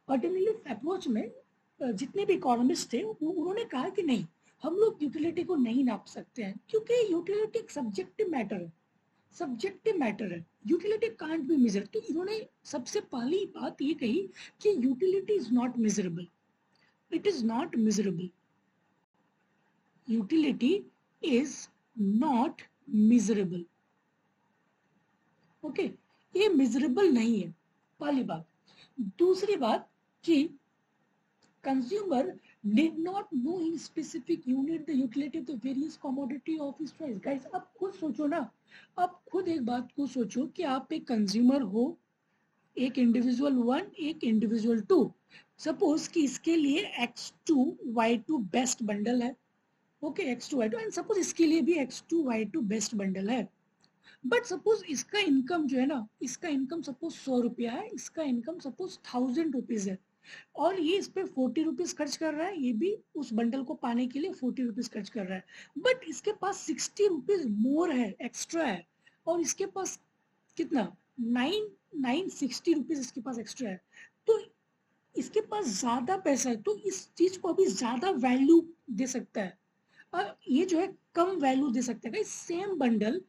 ऑर्डिनलिस्ट अप्रोच में जितने भी इकोनॉमिस्ट थे उन्होंने कहा कि नहीं, हम लोग यूटिलिटी को नहीं नाप सकते हैं क्योंकि यूटिलिटी एक सब्जेक्टिव मैटर है, यूटिलिटी कांट बी मेजर। तो इन्होंने सबसे पहली बात ये कही कि utility is not measurable, it is not measurable, utility is not measurable, okay, ये मेजरेबल नहीं है, पहली बात। दूसरी बात कि consumer did not know in specific unit the utility of the various commodity of his choice। guys अब खुद सोचो ना, अब खुद एक बात को सोचो कि आप एक कंज्यूमर हो, एक इंडिविजुअल 1 एक इंडिविजुअल 2, सपोज कि इसके लिए X2 Y2 बेस्ट बंडल है, okay, X2 Y2, and suppose इसके लिए भी X2 Y2 बेस्ट बंडल है, बट सपोज इसका इनकम जो है ना, इसका इनकम सपोज 100 रुपया है, इसका इनकम सपोज 1000 रुपीज है, और ये इस पे 40 रुपीज खर्च कर रहा है, ये भी उस बंडल को पाने के लिए 40 रुपीज खर्च कर रहा है, बट इसके पास 60 रुपीज मोर है, एक्स्ट्रा है, और इसके पास कितना 960 रुपीज इसके पास एक्स्ट्रा है, तो इसके पास ज्यादा पैसा है, तो इस चीज को अभी ज्यादा वैल्यू दे सकता है, और ये जो है कम वैल्यू दे सकता है। सेम बंडल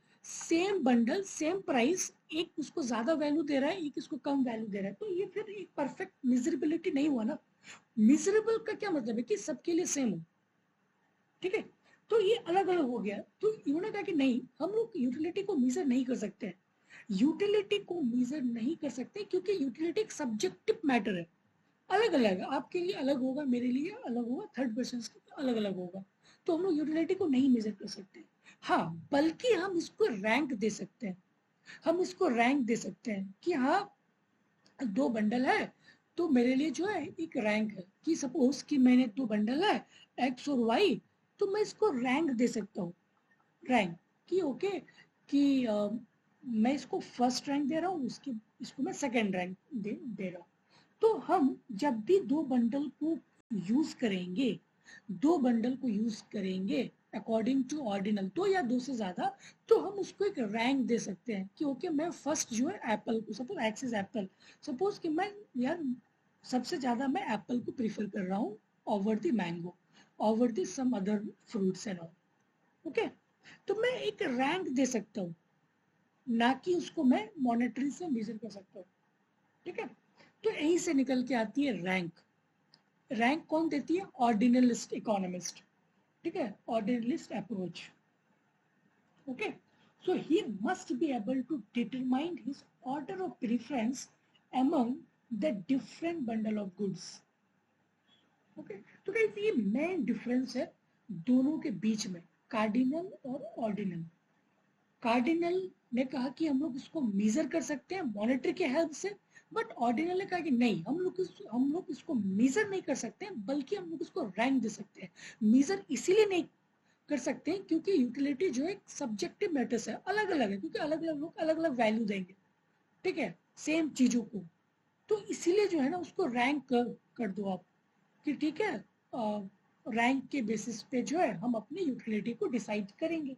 सेम प्राइस, एक उसको ज्यादा वैल्यू दे रहा है, एक इसको कम वैल्यू दे रहा है, तो ये फिर एक परफेक्ट मिजरेबिलिटी नहीं हुआ ना। मिजरेबल का क्या मतलब है कि सबके लिए सेम हो, ठीक है, तो ये अलग अलग हो गया। तो इन्होंने कहा कि नहीं, हम लोग यूटिलिटी को मेजर नहीं कर सकते, यूटिलिटी को मेजर नहीं कर सकते क्योंकि यूटिलिटी एक सब्जेक्टिव मैटर है, अलग अलग है, आपके लिए अलग होगा, मेरे लिए अलग होगा, थर्ड पर्सन अलग अलग होगा, तो हम लोग यूटिलिटी को नहीं मेजर कर सकते। हाँ, बल्कि हम इसको रैंक दे सकते हैं, हम इसको रैंक दे सकते हैं कि हाँ 2 बंडल है, तो मेरे लिए जो है एक रैंक है कि सपोज कि मैंने 2 बंडल है X और Y, तो मैं इसको रैंक दे सकता हूँ, रैंक कि ओके कि मैं इसको फर्स्ट रैंक दे रहा हूँ, इसको मैं सेकंड रैंक दे रहा हूँ। तो हम जब भी 2 बंडल को यूज करेंगे, 2 बंडल को यूज करेंगे अकॉर्डिंग टू ऑर्डिनल, 2 या 2 से ज्यादा, तो हम उसको एक रैंक दे सकते हैं कि ओके मैं फर्स्ट जो है एप्पल को, suppose x is Apple, suppose कि मैं यार सबसे ज्यादा मैं एप्पल को प्रीफर कर रहा हूँ over the mango, over the some other fruits and all, okay, तो मैं एक रैंक दे सकता हूँ, ना कि उसको मैं मॉनेटरी से मेजर कर सकता हूँ, ठीक है। तो यहीं से निकल के आती है रैंक। रैंक कौन देती है, ऑर्डिनलिस्ट इकोनॉमिस्ट, ठीक है, ordinalist approach, okay. So he must be able to determine his order of preference among the different bundle of goods, okay. तो गाइस ये मेन डिफरेंस है दोनों के बीच में, कार्डिनल और ऑर्डिनल। कार्डिनल ने कहा कि हम लोग इसको मेजर कर सकते हैं मॉनेटरी के हेल्प से, बट ऑर्डिनल ने कहा कि नहीं, हम लोग इसको मेजर नहीं कर सकते हैं, बल्कि हम लोग इसको रैंक दे सकते हैं। मेजर इसीलिए नहीं कर सकते हैं क्योंकि यूटिलिटी जो है सब्जेक्टिव मैटर्स है, अलग अलग है, क्योंकि अलग अलग लोग अलग अलग वैल्यू देंगे, ठीक है, सेम चीजों को, तो इसीलिए जो है ना उसको रैंक कर दो आप कि ठीक है, रैंक के बेसिस पे जो है हम अपनी यूटिलिटी को डिसाइड करेंगे,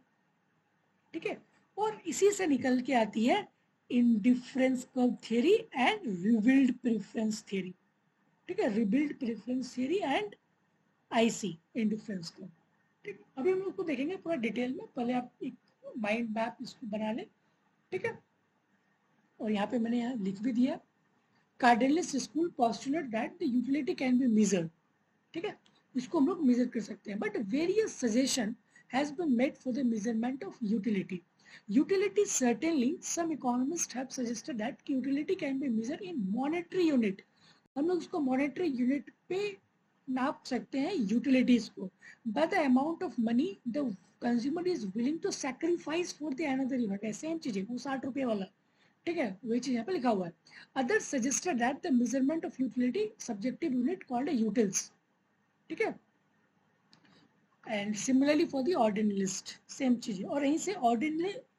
ठीक है। और इसी से निकल के आती है indifference curve theory and rebuild preference theory, ठीक है, rebuild preference theory and IC indifference को। ठीक, अभी हम लोग को देखेंगे पूरा डिटेल में, पहले आप एक माइंड मैप इसको बना लें, ठीक है। और यहाँ पे मैंने यहाँ लिख भी दिया, cardinalist school postulate that the utility can be measured, ठीक है, इसको हम लोग मेजर कर सकते हैं, but various suggestion has been made for the measurement of utility. Utility, certainly some economists have suggested that utility can be measured in monetary unit, हम लोग इसको monetary unit पे नाप सकते हैं यूटिलिटीज को, by the amount of money the consumer is willing to sacrifice for the another unit, same चीज है वो 60 रुपये वाला, ठीक है, वही चीज यहाँ पे लिखा हुआ है। Others suggested that the measurement of utility subjective unit called a utils, ठीक है, and similarly for the ordinalist same चीज है। और यहीं से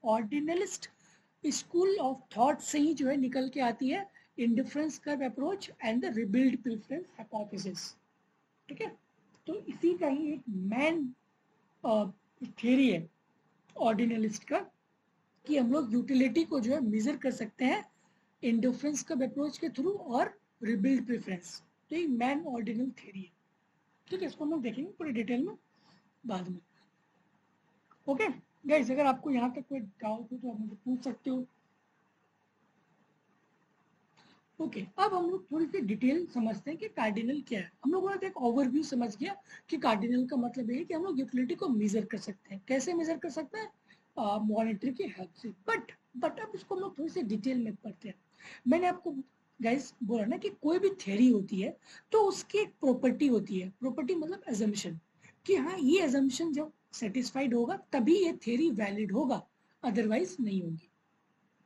ऑर्डिनलिस्ट स्कूल ऑफ थॉट से ही जो है निकल के आती है indifference curve approach and the rebuild preference hypothesis, ठीक है। तो इसी का ही एक मेन थ्योरी है ऑर्डिनलिस्ट का, कि हम लोग यूटिलिटी को जो है मेजर कर सकते हैं इंडिफरेंस कर्व अप्रोच के थ्रू और रिबिल्ड प्रेफरेंस, तो ये मेन ऑर्डिनल थ्योरी है, ठीक है। इसको हम लोग देखेंगे पूरी डिटेल में बाद में। ओके गाइस, अगर आपको यहाँ तक कोई डाउट हो तो आप मुझे पूछ सकते हो। ओके, अब हम लोग थोड़ी सी डिटेल समझते हैं कि कार्डिनल क्या है। हम लोगों ने तो एक ओवरव्यू समझ गया कि कार्डिनल का मतलब ये है कि हम लोग यूटिलिटी को मेजर कर सकते हैं। कैसे मेजर कर सकते हैं? मॉनिटरी की हेल्प से। बट अब इसको हम लोग थोड़ी सी डिटेल में पढ़ते हैं। मैंने आपको गाइस बोला ना कि कोई भी थ्योरी होती है तो उसकी एक प्रॉपर्टी होती है, प्रॉपर्टी मतलब एजम्पशन, कि हाँ ये एजम्पशन जब सेटिस्फाइड होगा तभी ये थ्योरी वैलिड होगा, अदरवाइज नहीं होगी,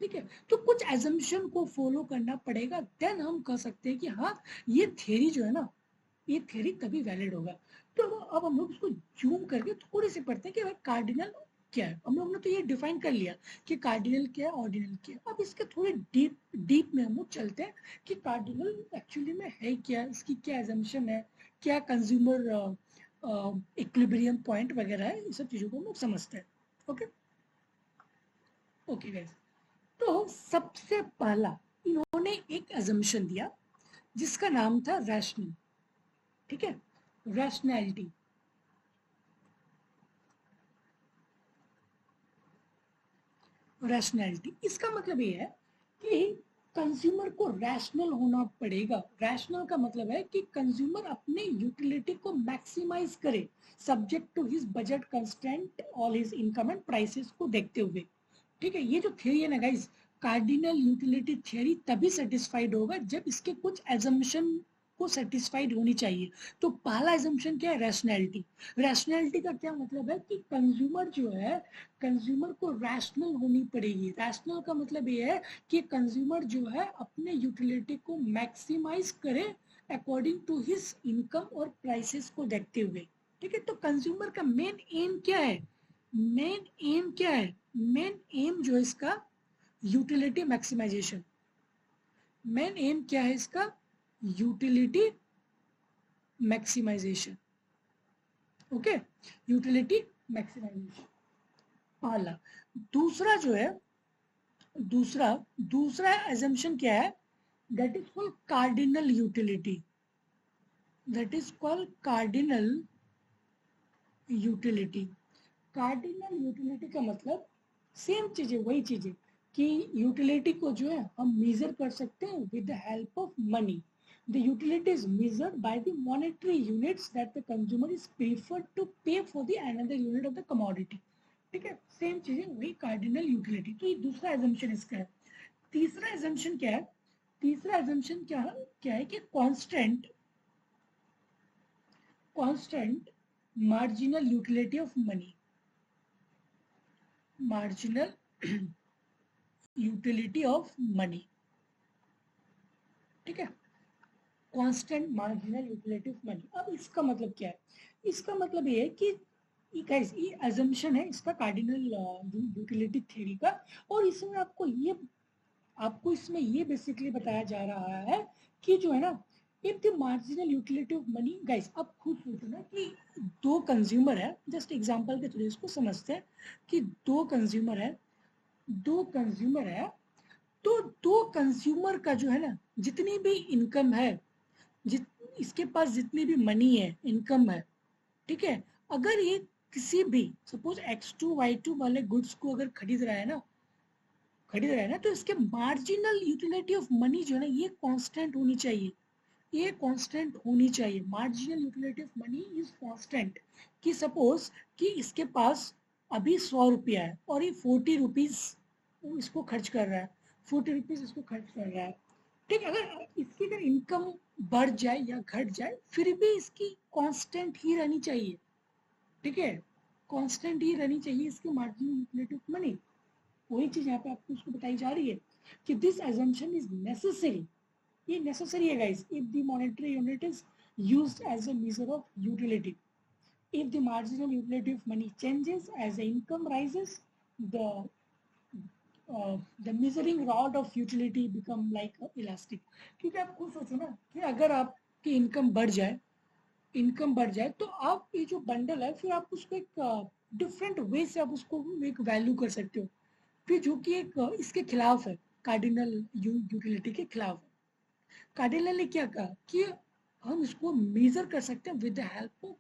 ठीक है। तो कुछ एजम्पशन को फॉलो करना पड़ेगा, देन हम कह सकते हैं कि हाँ ये थ्योरी जो है ना, ये थ्योरी तभी वैलिड होगा। तो अब हम लोग इसको जूम करके थोड़ी सी पढ़ते हैं कि भाई कार्डिनल क्या है। हम लोग ने तो ये डिफाइन कर लिया कि कार्डिनल क्या है, ऑर्डिनल क्या है। अब इसके थोड़े डीप में हम लोग चलते हैं कि कार्डिनल एक्चुअली में है क्या, इसकी क्या एजम्पशन है, क्या कंज्यूमर इक्विलिब्रियम पॉइंट वगैरह है, ये सब चीजों को हम लोग समझते हैं। ओके ओके गाइस, तो सबसे पहला इन्होंने एक एजम्पशन दिया जिसका नाम था रैशनल, ठीक है, रैशनैलिटी। रैशनैलिटी इसका मतलब ये है कि कंज्यूमर को रैशनल होना पड़ेगा। रैशनल का मतलब है कि कंज्यूमर अपने यूटिलिटी को मैक्सिमाइज करे subject to his budget constraint, all his income and prices को देखते हुए, ठीक है। ये जो थ्योरी है ना गाइस, कार्डिनल यूटिलिटी थ्योरी तभी सेटिस्फाइड होगा जब इसके कुछ एजम्पशन को सेटिस्फाइड होनी चाहिए। तो पहला एजम्पशन क्या है? रैशनैलिटी। रैशनैलिटी का क्या मतलब है कि कंज्यूमर जो है, कंज्यूमर को रैशनल होनी पड़ेगी। रैशनल का मतलब ये है कि कंज्यूमर जो है अपने यूटिलिटी को मैक्सिमाइज करे अकॉर्डिंग टू हिज इनकम और प्राइसेस को देखते हुए, ठीक है। तो कंज्यूमर का मेन एम क्या है? मेन एम क्या है? मेन एम जो है इसका यूटिलिटी मैक्सिमाइजेशन। मेन एम क्या है इसका? Utility maximization, okay, utility maximization पहला। दूसरा जो है, दूसरा एजम्पशन क्या है? That is called cardinal utility. That is called cardinal utility. Cardinal utility का मतलब सेम चीज है, वही चीज है कि यूटिलिटी को जो है हम मेजर कर सकते हैं with the help of money. The utility is measured by the monetary units that the consumer is preferred to pay for the another unit of the commodity, ठीक है। सेम चीज है, वही कार्डिनल यूटिलिटी। तो ये दूसरा एजम्पशन इसका है। तीसरा एजम्पशन क्या है? तीसरा एजम्पशन क्या है कि constant marginal utility of money. Marginal utility of money, ठीक है, constant marginal utility of money. अब इसका मतलब क्या है? इसका मतलब ये है कि गाइस ये अजम्पशन है इसका कार्डिनल यूटिलिटी थ्योरी का, और इसमें आपको इसमें ये बेसिकली बताया जा रहा है कि जो है ना, if the marginal utility of money, guys आप खुद सोचो ना कि दो कंज्यूमर है, जस्ट एग्जांपल के थ्रू इसको समझते हैं कि दो कंज्यूमर है, तो दो कंज्यूमर का जो है ना जितनी भी इनकम है, इसके पास जितनी भी मनी है, इनकम है, ठीक है, अगर ये किसी भी सपोज X2 Y2 वाले गुड्स को अगर खरीद रहा है ना, तो इसके मार्जिनल यूटिलिटी ऑफ मनी जो है ना, ये कांस्टेंट होनी चाहिए, ये कांस्टेंट होनी चाहिए। Marginal utility of money is constant. कि सपोज कि इसके पास अभी 100 रुपया है और ये 40 रुपीज इसको खर्च कर रहा है, 40 रुपीज इसको खर्च कर रहा है। ठीक है, अगर इसकी अगर इनकम बढ़ जाए या घट जाए, फिर भी इसकी कांस्टेंट ही रहनी चाहिए। ठीक है, कांस्टेंट ही रहनी चाहिए इसकी मार्जिनल यूटिलिटी ऑफ मनी। वही चीज यहाँ पे आपको उसको बताई जा रही है कि दिस assumption इज नेसेसरी। ये नेसेसरी है guys if the monetary unit is used as a measure of utility. If the marginal utility of money changes as the income rises, the the measuring rod of utility become like elastic. क्योंकि आप खुद सोचो ना कि अगर आपकी income बढ़ जाए तो आप ये जो बंडल है फिर आप उसको एक डिफरेंट वे से आप उसको एक वैल्यू कर सकते हो, फिर जो कि एक इसके खिलाफ है, कार्डिनल यूटिलिटी के खिलाफ है। कार्डिनल ने क्या कहा कि हम इसको मेजर कर सकते हैं with the help of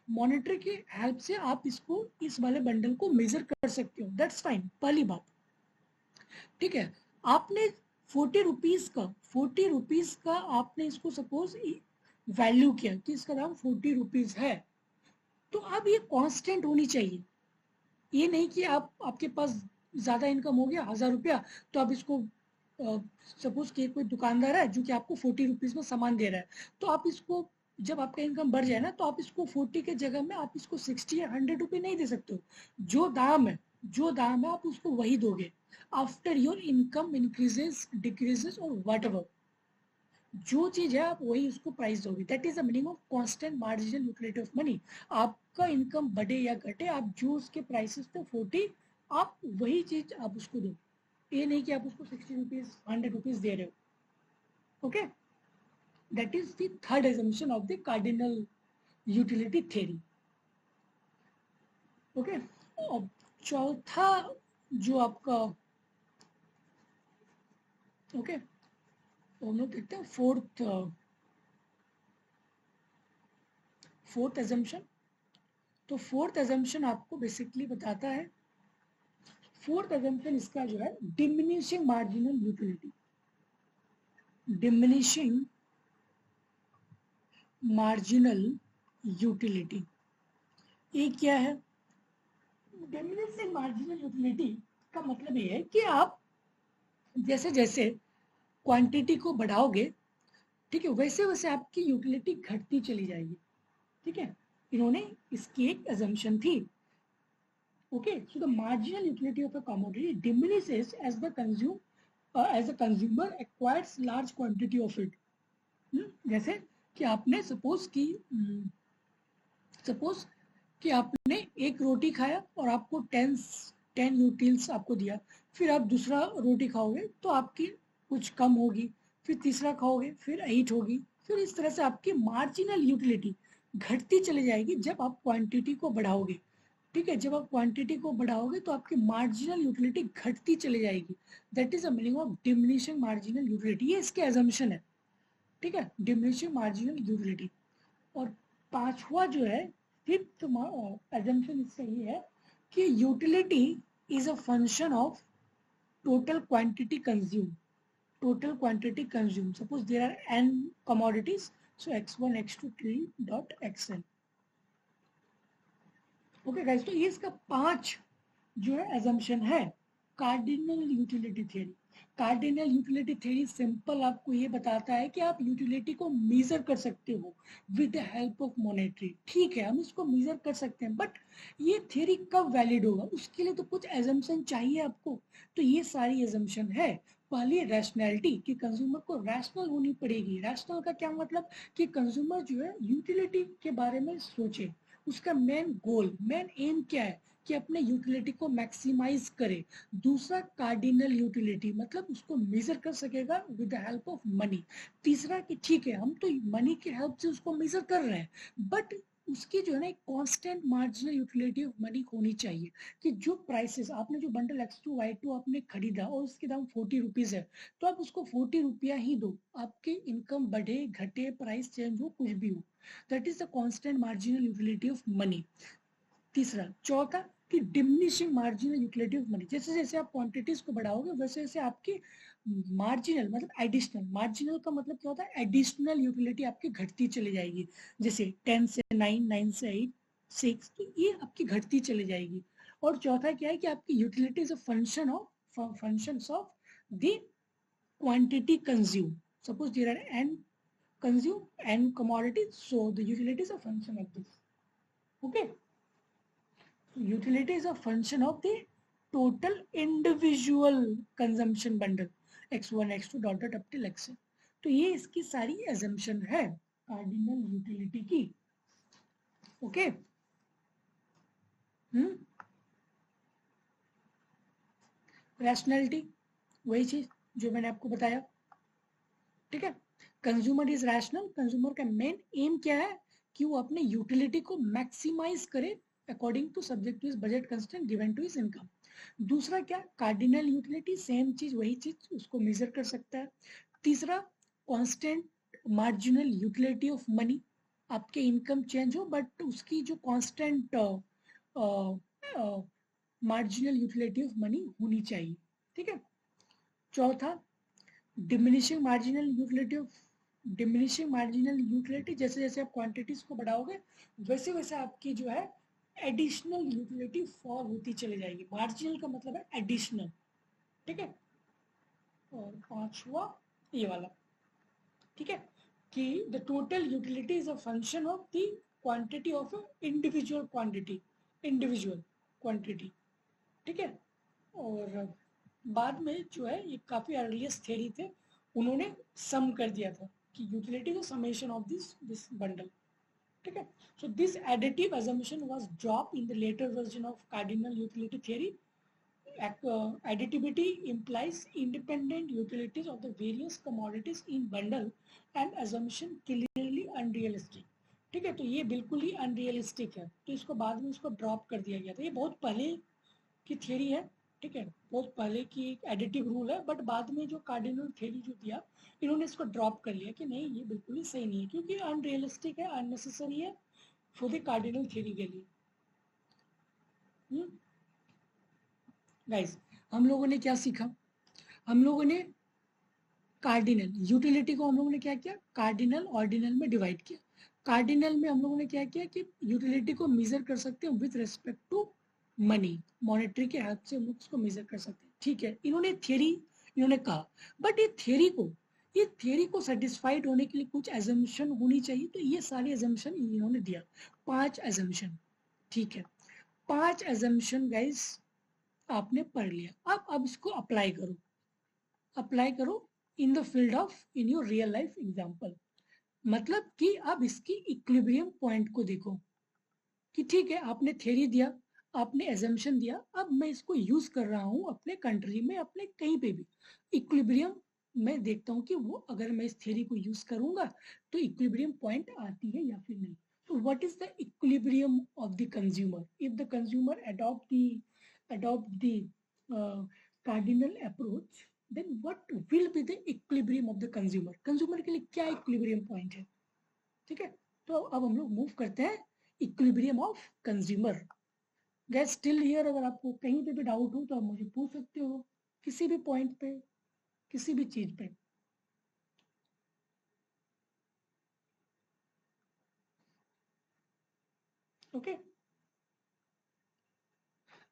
monetary की हेल्प से आप इसको इस वाले बंडल को मेजर कर सकते हो, दैट्स फाइन, पहली बात। ठीक है, आपने 40 रुपीज का आपने इसको सपोज वैल्यू किया कि इसका दाम 40 रुपीज है, तो अब ये कांस्टेंट होनी चाहिए। ये नहीं कि आपके पास ज्यादा इनकम हो गया 1000 रुपया, तो आप इसको सपोज कि कोई दुकानदार है जो कि आपको 40 रुपीज में सामान दे रहा है, तो आप इसको जब आपका इनकम बढ़ जाए ना, तो आप इसको 40 के जगह में आप इसको 60 या 100 रुपये नहीं दे सकते हो। जो दाम है आप उसको वही दोगे after your income increases decreases और वट एवर। जो चीज है आप वही उसको प्राइस दोगे, that is the meaning of constant marginal utility of money. आपका इनकम बढ़े या घटे, आप जो उसके प्राइसेस थे 40, आप वही चीज आप उसको दो। ये नहीं कि आप उसको 60 रुपीज 100 रुपीज दे रहे हो। Okay, that is the third assumption of the cardinal utility theory. Okay, अब चौथा जो आपका ओके हम लोग देखते हैं फोर्थ एजम्पशन। तो फोर्थ एजम्पशन आपको बेसिकली बताता है, फोर्थ एजम्पशन इसका जो है diminishing marginal utility. Diminishing marginal utility ये क्या है? डिमिनिशिंग मार्जिनल यूटिलिटी का मतलब ये है कि आप जैसे जैसे क्वांटिटी को बढ़ाओगे, ठीक है, वैसे वैसे आपकी यूटिलिटी घटती चली जाएगी। ठीक है, इन्होंने इसकी एक assumption थी। Okay, so the marginal utility of a commodity diminishes as the consumer acquires large quantity of it. जैसे कि आपने सपोज कि आपने एक रोटी खाया और आपको 10 यूटिल्स आपको दिया, फिर आप दूसरा रोटी खाओगे तो आपकी कुछ कम होगी, फिर तीसरा खाओगे फिर 8 होगी, फिर इस तरह से आपकी मार्जिनल यूटिलिटी घटती चली जाएगी जब आप क्वांटिटी को बढ़ाओगे। ठीक है, जब आप क्वांटिटी को बढ़ाओगे तो आपकी मार्जिनल यूटिलिटी घटती चली जाएगी, that is the meaning of diminishing marginal utility. ये इसके assumption है। ठीक है, डिमिनिशिंग मार्जिनल यूटिलिटी। और पांचवा जो है, फिफ्थ assumption इसका ये है कि utility is a function of total quantity consume. Suppose there are n commodities, so x1 x2 3.xn। Okay guys, तो ये इसका 5 जो है assumption है cardinal utility theory. Cardinal utility theory simple आपको ये बताता है कि आप यूटिलिटी को मेजर कर सकते हो with the help of monetary. ठीक है, हम इसको मेजर कर सकते हैं, बट ये थ्योरी कब वैलिड होगा, उसके लिए तो कुछ एजम्पशन चाहिए आपको। तो ये सारी एजम्पशन है। पहली रैशनैलिटी, कि कंज्यूमर को रैशनल होनी पड़ेगी। रैशनल का क्या मतलब कि कंज्यूमर जो है यूटिलिटी के बारे में सोचे, उसका मेन एम क्या है कि अपने यूटिलिटी को मैक्सिमाइज करे। दूसरा कार्डिनल यूटिलिटी, मतलब उसको मेजर कर सकेगा with the help of money. तीसरा कि ठीक है हम तो मनी के हेल्प से उसको मेजर कर रहे हैं, बट उसकी जो है ना एक constant marginal utility of money होनी चाहिए, कि जो प्राइसेस आपने जो बंडल X2 Y2 आपने खरीदा और उसके दाम 40 रुपीज है, तो आप उसको 40 रुपया ही दो, आपकी इनकम बढ़े घटे प्राइस चेंज हो कुछ भी हो, that is the constant marginal utility of money. तीसरा चौथा कि diminishing marginal utility of money, जैसे जैसे आप क्वांटिटीज को बढ़ाओगे वैसे वैसे आपकी मार्जिनल मतलब एडिशनल, मार्जिनल का मतलब क्या होता है, एडिशनल यूटिलिटी आपकी घटती चली जाएगी, जैसे 10 से 9, 9 से 8, 6, तो ये आपकी घटती चली जाएगी। और चौथा क्या है कि आपकी utility is a function of the quantity consume, suppose there are n consume n commodities, so the utility is a function of this. Okay. Utility is a function of the total individual consumption bundle x1 x2 dot dot up till xn। तो ये इसकी सारी assumption है cardinal utility की। Okay rationality वही चीज जो मैंने आपको बताया, ठीक है। कंज्यूमर इज रैशनल, कंज्यूमर का मेन एम क्या है कि वो अपने यूटिलिटी को मैक्सिमाइज करे according to subject to his budget constraint given to his income. दूसरा क्या, कार्डिनल यूटिलिटी, सेम चीज वही चीज उसको मेजर कर सकता है। तीसरा constant marginal utility of money, आपके इनकम चेंज हो बट उसकी जो constant marginal utility of money होनी चाहिए, ठीक है। चौथा diminishing marginal utility of diminishing marginal utility, जैसे जैसे आप क्वांटिटीज को बढ़ाओगे वैसे वैसे आपकी जो है एडिशनल यूटिलिटी फॉल होती चली जाएगी। मार्जिनल का मतलब है एडिशनल, ठीक है। और पांचवा ये वाला, ठीक है, कि the total utility is a function of the quantity of individual quantity, individual quantity, ठीक है। और बाद में जो है ये काफी अर्लीस्ट थ्योरी थे, उन्होंने सम कर दिया था कि utility is summation of this bundle, ठीक है। So this additive assumption was dropped in the later version of cardinal utility theory. Additivity implies independent utilities of the various commodities in bundle and assumption clearly unrealistic, ठीक है। तो ये बिल्कुल ही unrealistic है, तो इसको बाद में इसको ड्रॉप कर दिया गया था। ये बहुत पहले की थ्योरी है, ठीक है, बहुत पहले की एक एडिटिव रूल है, बट बाद में जो कार्डिनल थ्योरी जो दिया इन्होंने इसको ड्रॉप कर लिया कि नहीं ये बिल्कुल ही सही नहीं है, क्योंकि अनरियलिस्टिक है, अननेसेसरी है फॉर द कार्डिनल थ्योरी के लिए। गाइस हम लोगों ने क्या सीखा, हम लोगों ने कार्डिनल यूटिलिटी को हम लोगों ने क्या किया, कार्डिनल ऑर्डिनल में डिवाइड किया। कार्डिनल में हम लोगों ने क्या किया कि यूटिलिटी को मेजर कर सकते हैं with respect to money, monetary के हेल्प से हम लोग उसको मेजर कर सकते हैं, ठीक है। इन्होंने थियरी इन्होंने कहा, बट ये थियरी को सेटिस्फाइड होने के लिए कुछ एजम्पशन होनी चाहिए, तो ये सारे एजम्पशन इन्होंने दिया, 5 एजम्पशन, ठीक है। 5 एजम्पशन गाइस आपने पढ़ लिया, अब इसको अप्लाई करो in the field of in your real life example. मतलब कि अब इसकी इक्विलिब्रियम पॉइंट को देखो कि ठीक है आपने थ्योरी दिया, आपने एजम्पशन दिया, अब मैं इसको यूज कर रहा हूं अपने कंट्री में, अपने कहीं पे भी इक्विलिब्रियम मैं देखता हूं कि वो अगर मैं इस थ्योरी को यूज करूंगा तो इक्विलिब्रियम पॉइंट आती है या फिर नहीं। तो what is the equilibrium of the consumer if the consumer adopt the cardinal approach, then what will be the equilibrium of the consumer, consumer के लिए क्या इक्विलिब्रियम पॉइंट है, ठीक है। तो अब हम लोग मूव करते हैं equilibrium of consumer. Gas still here, अगर आपको कहीं पे भी डाउट हो तो आप मुझे पूछ सकते हो किसी भी पॉइंट पे, किसी भी चीज पे। ओके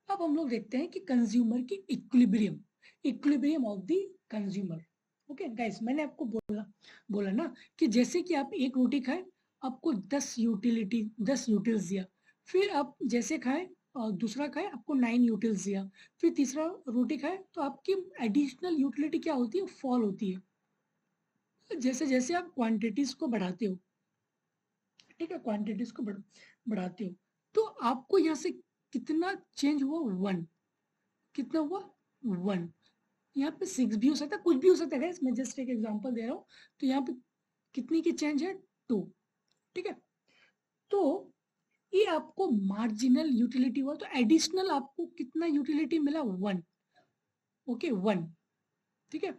अब हम लोग देखते हैं कि कंज्यूमर की equilibrium of the consumer. Okay guys मैंने आपको बोला ना कि जैसे कि आप एक रोटी खाए, आपको 10 यूटिल्स दिया, फिर आप जैसे खाए और दूसरा खाए आपको 9 यूटिल्स दिया, फिर तीसरा रोटी खाए तो आपकी एडिशनल यूटिलिटी क्या होती है, फॉल होती है। जैसे जैसे आप क्वांटिटीज को बढ़ाते हो, ठीक है, क्वांटिटीज को बढ़ाते हो, तो आपको यहाँ से कितना चेंज हुआ, 1, कितना हुआ 1। यहाँ पे 6 भी हो सकता है, कुछ भी हो सकता है, मैं जस्ट एक एग्जांपल दे रहा हूँ। तो यहाँ पे कितनी की चेंज है, 2, ठीक है। तो ये आपको मार्जिनल यूटिलिटी हुआ, तो एडिशनल आपको कितना यूटिलिटी मिला, 1। ओके 1, ठीक है।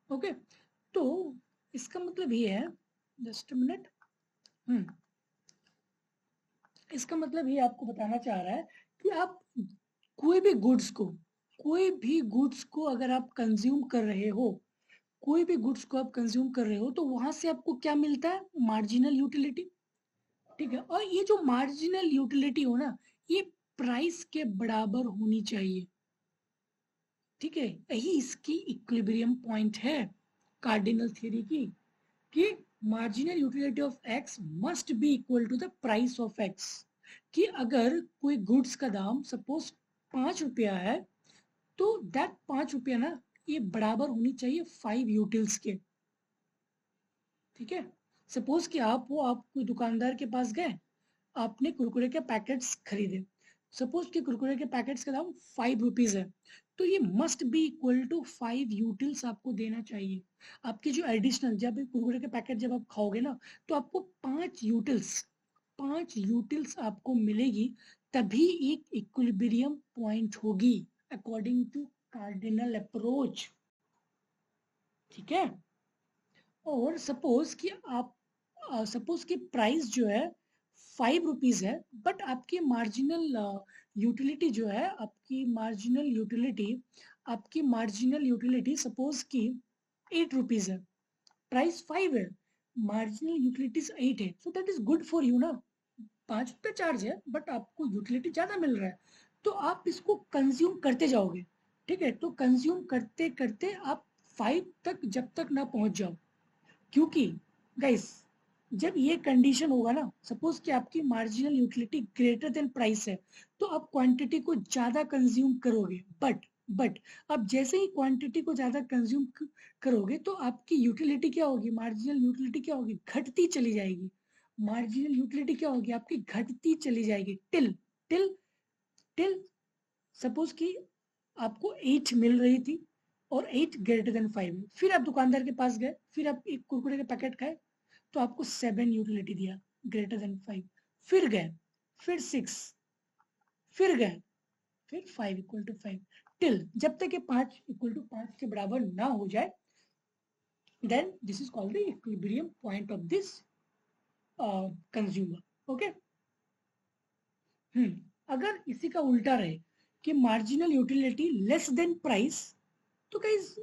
ओके, तो इसका मतलब ये है, जस्ट मिनट, इसका मतलब ये आपको बताना चाह रहा है कि आप कोई भी गुड्स को, कोई भी गुड्स को अगर आप कंज्यूम कर रहे हो, कोई भी गुड्स को आप कंज्यूम कर रहे हो, तो वहां से आपको क्या मिलता है, मार्जिनल यूटिलिटी, ठीक है। और ये जो मार्जिनल यूटिलिटी हो ना, ये प्राइस के बराबर होनी चाहिए, ठीक है। यही इसकी इक्विलिब्रियम पॉइंट है कार्डिनल थ्योरी की, कि marginal utility of X must be equal to the price of X. कि अगर कोई गुड्स का दाम सपोज 5 रुपया है, तो दैट 5 रुपया ना, ये बराबर होनी चाहिए 5 यूटिल्स के, ठीक है। सपोज कि आप कोई दुकानदार के पास गए, आपने कुरकुरे के पैकेट्स खरीदे, सपोज कि कुरकुरे के पैकेट्स का दाम 5 रुपीज है, तो ये must be equal to 5 utils आपको देना चाहिए। आपकी जो एडिशनल, जब कुरकुरे के पैकेट जब आप खाओगे ना, तो आपको 5 यूटिल्स आपको मिलेगी, तभी एक इक्विलिब्रियम पॉइंट होगी अकॉर्डिंग टू कार्डिनल अप्रोच, ठीक है। और सपोज कि प्राइस जो है 5 रुपीज है, बट आपकी मार्जिनल यूटिलिटी जो है, आपकी मार्जिनल यूटिलिटी सपोज कि 8 रुपीज है, प्राइस 5 है, मार्जिनल यूटिलिटीज 8 है, so that is good for you ना। 5 रुपये चार्ज है, बट आपको यूटिलिटी ज्यादा मिल रहा है, तो आप इसको कंज्यूम करते जाओगे, ठीक है। तो कंज्यूम करते करते आप 5 तक जब तक ना पहुंच जाओ, क्योंकि गाइस, जब ये कंडीशन होगा ना, सपोज कि आपकी marginal utility greater than price है, तो आप क्वांटिटी को ज्यादा कंज्यूम करोगे, बट अब जैसे ही क्वांटिटी को ज्यादा कंज्यूम करोगे, तो आपकी यूटिलिटी क्या होगी, मार्जिनल यूटिलिटी क्या होगी, घटती चली जाएगी। मार्जिनल यूटिलिटी क्या होगी आपकी, घटती चली जाएगी, टिल टिल टिल सपोज कि आपको 8 मिल रही थी, और 8 ग्रेटर देन 5 है, फिर आप दुकानदार के पास गए, फिर आप एक कुरकुरे का पैकेट खाए, तो आपको 7 यूटिलिटी दिया, ग्रेटर देन 5, फिर गए, फिर 6, फिर गए, फिर 5 इक्वल टू 5, टिल जब तक ये 5 इक्वल टू 5 के बराबर ना हो जाए, then this is called the equilibrium point of this consumer, okay. अगर इसी का उल्टा रहे कि marginal utility less than price, तो guys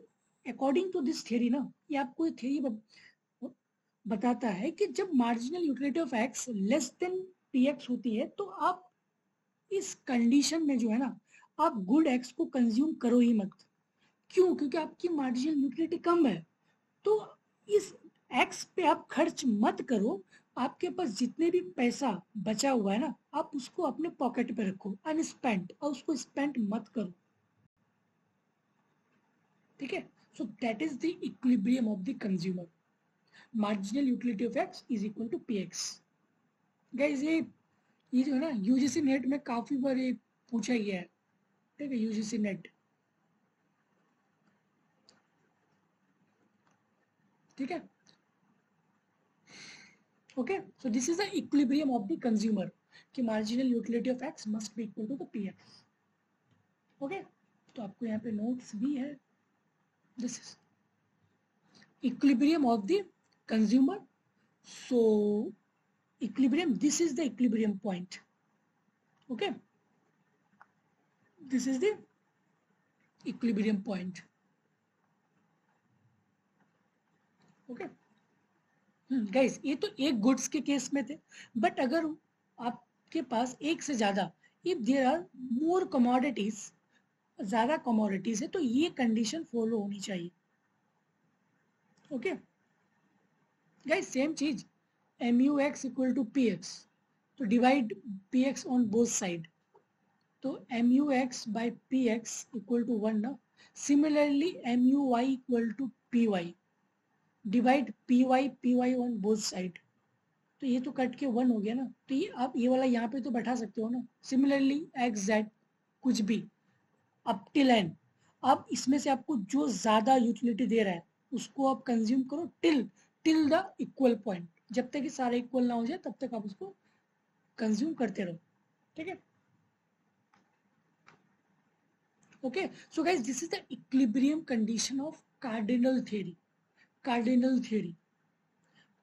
according to this theory ना, ये आपको थियरी बताता है कि जब marginal utility of X less than P X होती है, तो आप इस कंडीशन में जो है ना, आप गुड एक्स को कंज्यूम करो ही मत। क्यों, क्योंकि आपकी मार्जिनल यूटिलिटी कम है, तो इस एक्स पे आप खर्च मत करो। आपके पास जितने भी पैसा बचा हुआ है ना, आप उसको अपने पॉकेट पे रखो अनस्पेंट, और उसको स्पेंड मत करो, ठीक है। So that is the equilibrium of the consumer, marginal utility of X is equal to P X. Guys, ये जो है ना, यूजीसी नेट में काफी बार ये पूछा गया है, ठीक है, यूजीसी नेट, ठीक है। Okay, so this is the equilibrium of the consumer, कि marginal utility of X must be equal to the P X, okay. तो आपको यहाँ पे नोट्स भी है, this is equilibrium of the consumer. So equilibrium, this is the equilibrium point, okay, this is the equilibrium point, okay। Guys, ये तो एक goods के केस में थे, बट अगर आपके पास एक से ज्यादा, if there are more commodities, ज्यादा कमोडिटीज है, तो ये कंडीशन फॉलो होनी चाहिए, ओके। गाइस, सेम चीज, mu x equal to P X, तो divide P X on both side, तो mu x by px equal to 1 ना। Similarly mu y equal to py, divide py on both side, तो ये तो cut के 1 हो गया ना, तो ये आप ये वाला यहाँ पे तो बैठा सकते हो ना। सिमिलरली x z कुछ भी अप टिल n, अब इसमें से आपको जो ज्यादा यूटिलिटी दे रहा है, उसको आप कंज्यूम करो till till the equal point, जब तक ये सारे इक्वल ना हो जाए, तब तक आप उसको कंज्यूम करते रहो, ठीक है। Okay, so guys, this is the equilibrium condition of cardinal theory. Cardinal theory.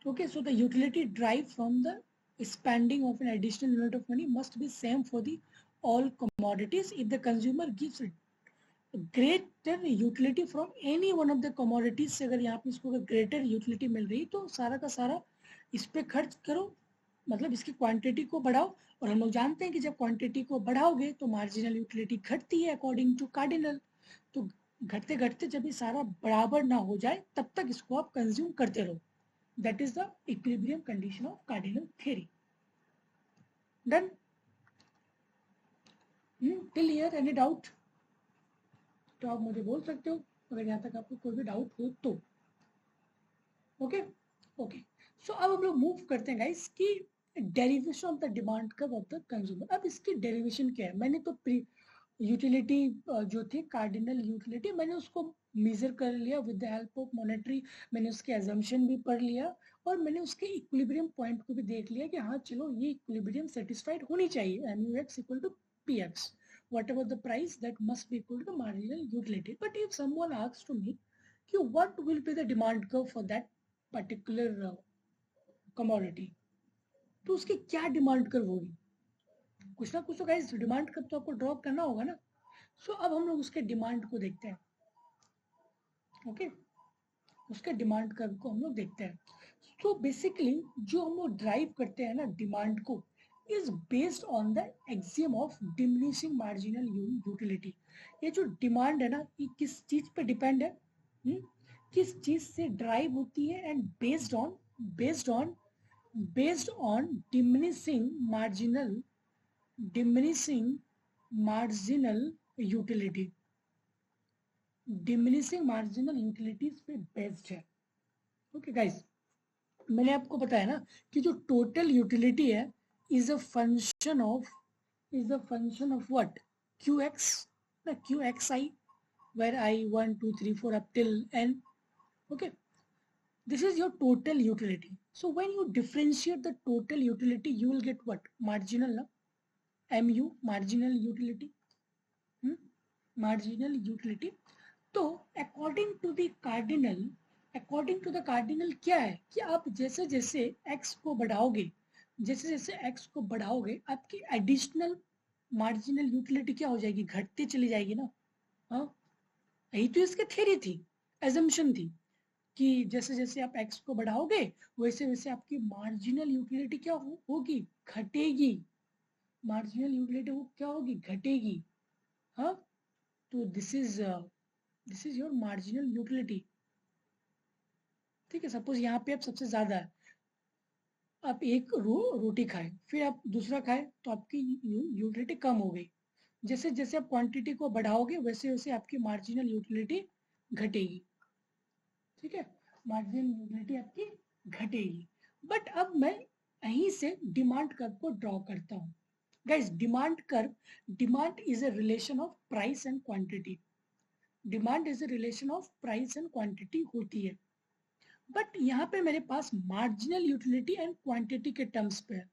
Okay, so the utility derived from the spending of an additional unit of money must be same for the all commodities. If the consumer gives a greater utility from any one of the commodities, से अगर यहाँ पे इसको greater utility मिल रही तो सारा का सारा इस पे खर्च करो, मतलब इसकी क्वांटिटी को बढ़ाओ। और हम लोग जानते हैं कि जब क्वांटिटी को बढ़ाओगे तो मार्जिनल यूटिलिटी घटती है अकॉर्डिंग टू कार्डिनल। तो घटते घटते जब ये सारा बराबर ना हो जाए तब तक इसको आप कंज्यूम करते रहो। That is the equilibrium condition of cardinal theory. Done? Till here any doubt? तो आप मुझे बोल सकते हो अगर यहाँ तक आपको कोई भी डाउट हो तो। ओके ओके, सो अब हम लोग मूव करते हैं गाइस कि derivation of the demand curve of the consumer. अब इसकी डेरिवेशन क्या है? मैंने तो यूटिलिटी जो थी कार्डिनल यूटिलिटी, मैंने उसको मेजर कर लिया with the help of monetary. मैंने उसके एजम्पशन भी पढ़ लिया और मैंने उसके इक्विलिब्रियम पॉइंट को भी देख लिया कि हाँ चलो ये इक्विलिब्रियम सेटिस्फाइड होनी चाहिए, MUX equal to PX, whatever the price that must be equal to the marginal utility. But if someone asks to me कि what will be the demand curve for that particular commodity, तो उसकी क्या demand curve होगी? कुछ ना कुछ तो guys demand curve तो आपको ड्रॉ करना होगा ना। सो अब हम लोग उसके डिमांड को देखते हैं। ओके, उसके डिमांड कर्व को हम लोग देखते हैं। तो बेसिकली जो हम लोग ड्राइव करते हैं ना डिमांड को, is based on the axiom of diminishing marginal utility. ये जो डिमांड है ना, ये किस चीज पे डिपेंड है? किस चीज से ड्राइव होती है? And based on diminishing marginal utility, diminishing marginal utilities पे बेस्ड है। ओके गाइस, मैंने आपको बताया ना कि जो टोटल यूटिलिटी है is a function of what? QX ना, QXI, where I 1 2 3 4 up till n. Okay, this is your total utility. So when you differentiate the total utility, you will get what? Marginal, na? MU, marginal utility. Marginal utility. तो according to the cardinal क्या है कि आप जैसे जैसे x को बढ़ाओगे आपकी additional marginal utility क्या हो जाएगी? घटती चली जाएगी ना। हाँ, यही तो इसकी थ्योरी थी, एजम्पशन थी कि जैसे जैसे आप x को बढ़ाओगे वैसे वैसे आपकी मार्जिनल यूटिलिटी क्या होगी? घटेगी। मार्जिनल यूटिलिटी वो क्या होगी? घटेगी। हाँ, तो this is your marginal utility. ठीक है, सपोज यहाँ पे आप सबसे ज्यादा है, आप एक रोटी खाए, फिर आप दूसरा खाए तो आपकी यूटिलिटी कम हो गई। जैसे जैसे आप क्वांटिटी को बढ़ाओगे वैसे वैसे आपकी मार्जिनल यूटिलिटी घटेगी। ठीक है, मार्जिनल यूटिलिटी आपकी घटेगी। बट अब मैं यहीं से डिमांड कर्व को ड्रॉ करता हूँ। Guys, demand is a relation of price and quantity. Demand is a relation of price and quantity होती है। बट यहाँ पे मेरे पास मार्जिनल यूटिलिटी एंड क्वांटिटी के टर्म्स पे है।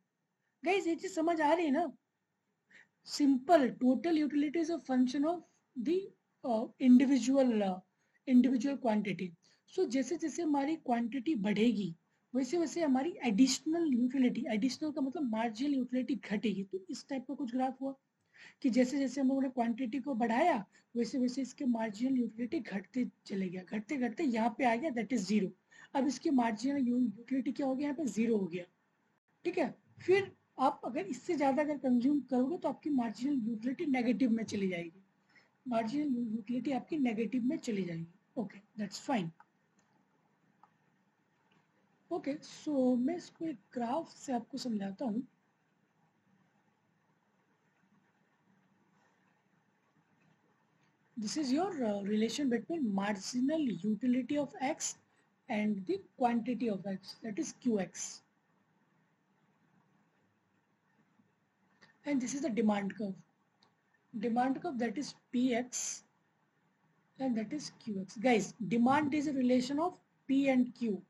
गाइस, ये चीज समझ आ रही है ना? Simple, total utility is a function of the individual quantity. So जैसे जैसे हमारी क्वांटिटी बढ़ेगी वैसे वैसे हमारी एडिशनल का मतलब मार्जिनल यूटिलिटी घटेगी। तो इस टाइप का कुछ ग्राफ हुआ कि जैसे जैसे हम लोगों ने क्वांटिटी को बढ़ाया वैसे वैसे इसके मार्जिनल यूटिलिटी घटते चले गया, घटते घटते यहाँ पे आ गया, दैट इज 0। अब इसकी मार्जिनल यूटिलिटी क्या हो गया? यहाँ पे 0 हो गया। ठीक है, फिर आप अगर इससे ज्यादा अगर कंज्यूम करोगे तो आपकी मार्जिनल यूटिलिटी नेगेटिव में चली जाएगी। मार्जिनल यूटिलिटी आपकी नेगेटिव में चली जाएगी। Okay, that's fine. ओके, सो मैं इसको एक ग्राफ से आपको समझाता हूँ। This is your relation between marginal utility of x and the quantity of x, that is QX. And this is the demand curve. Demand curve, that is PX and that is QX. Guys, demand is a relation of P and Q.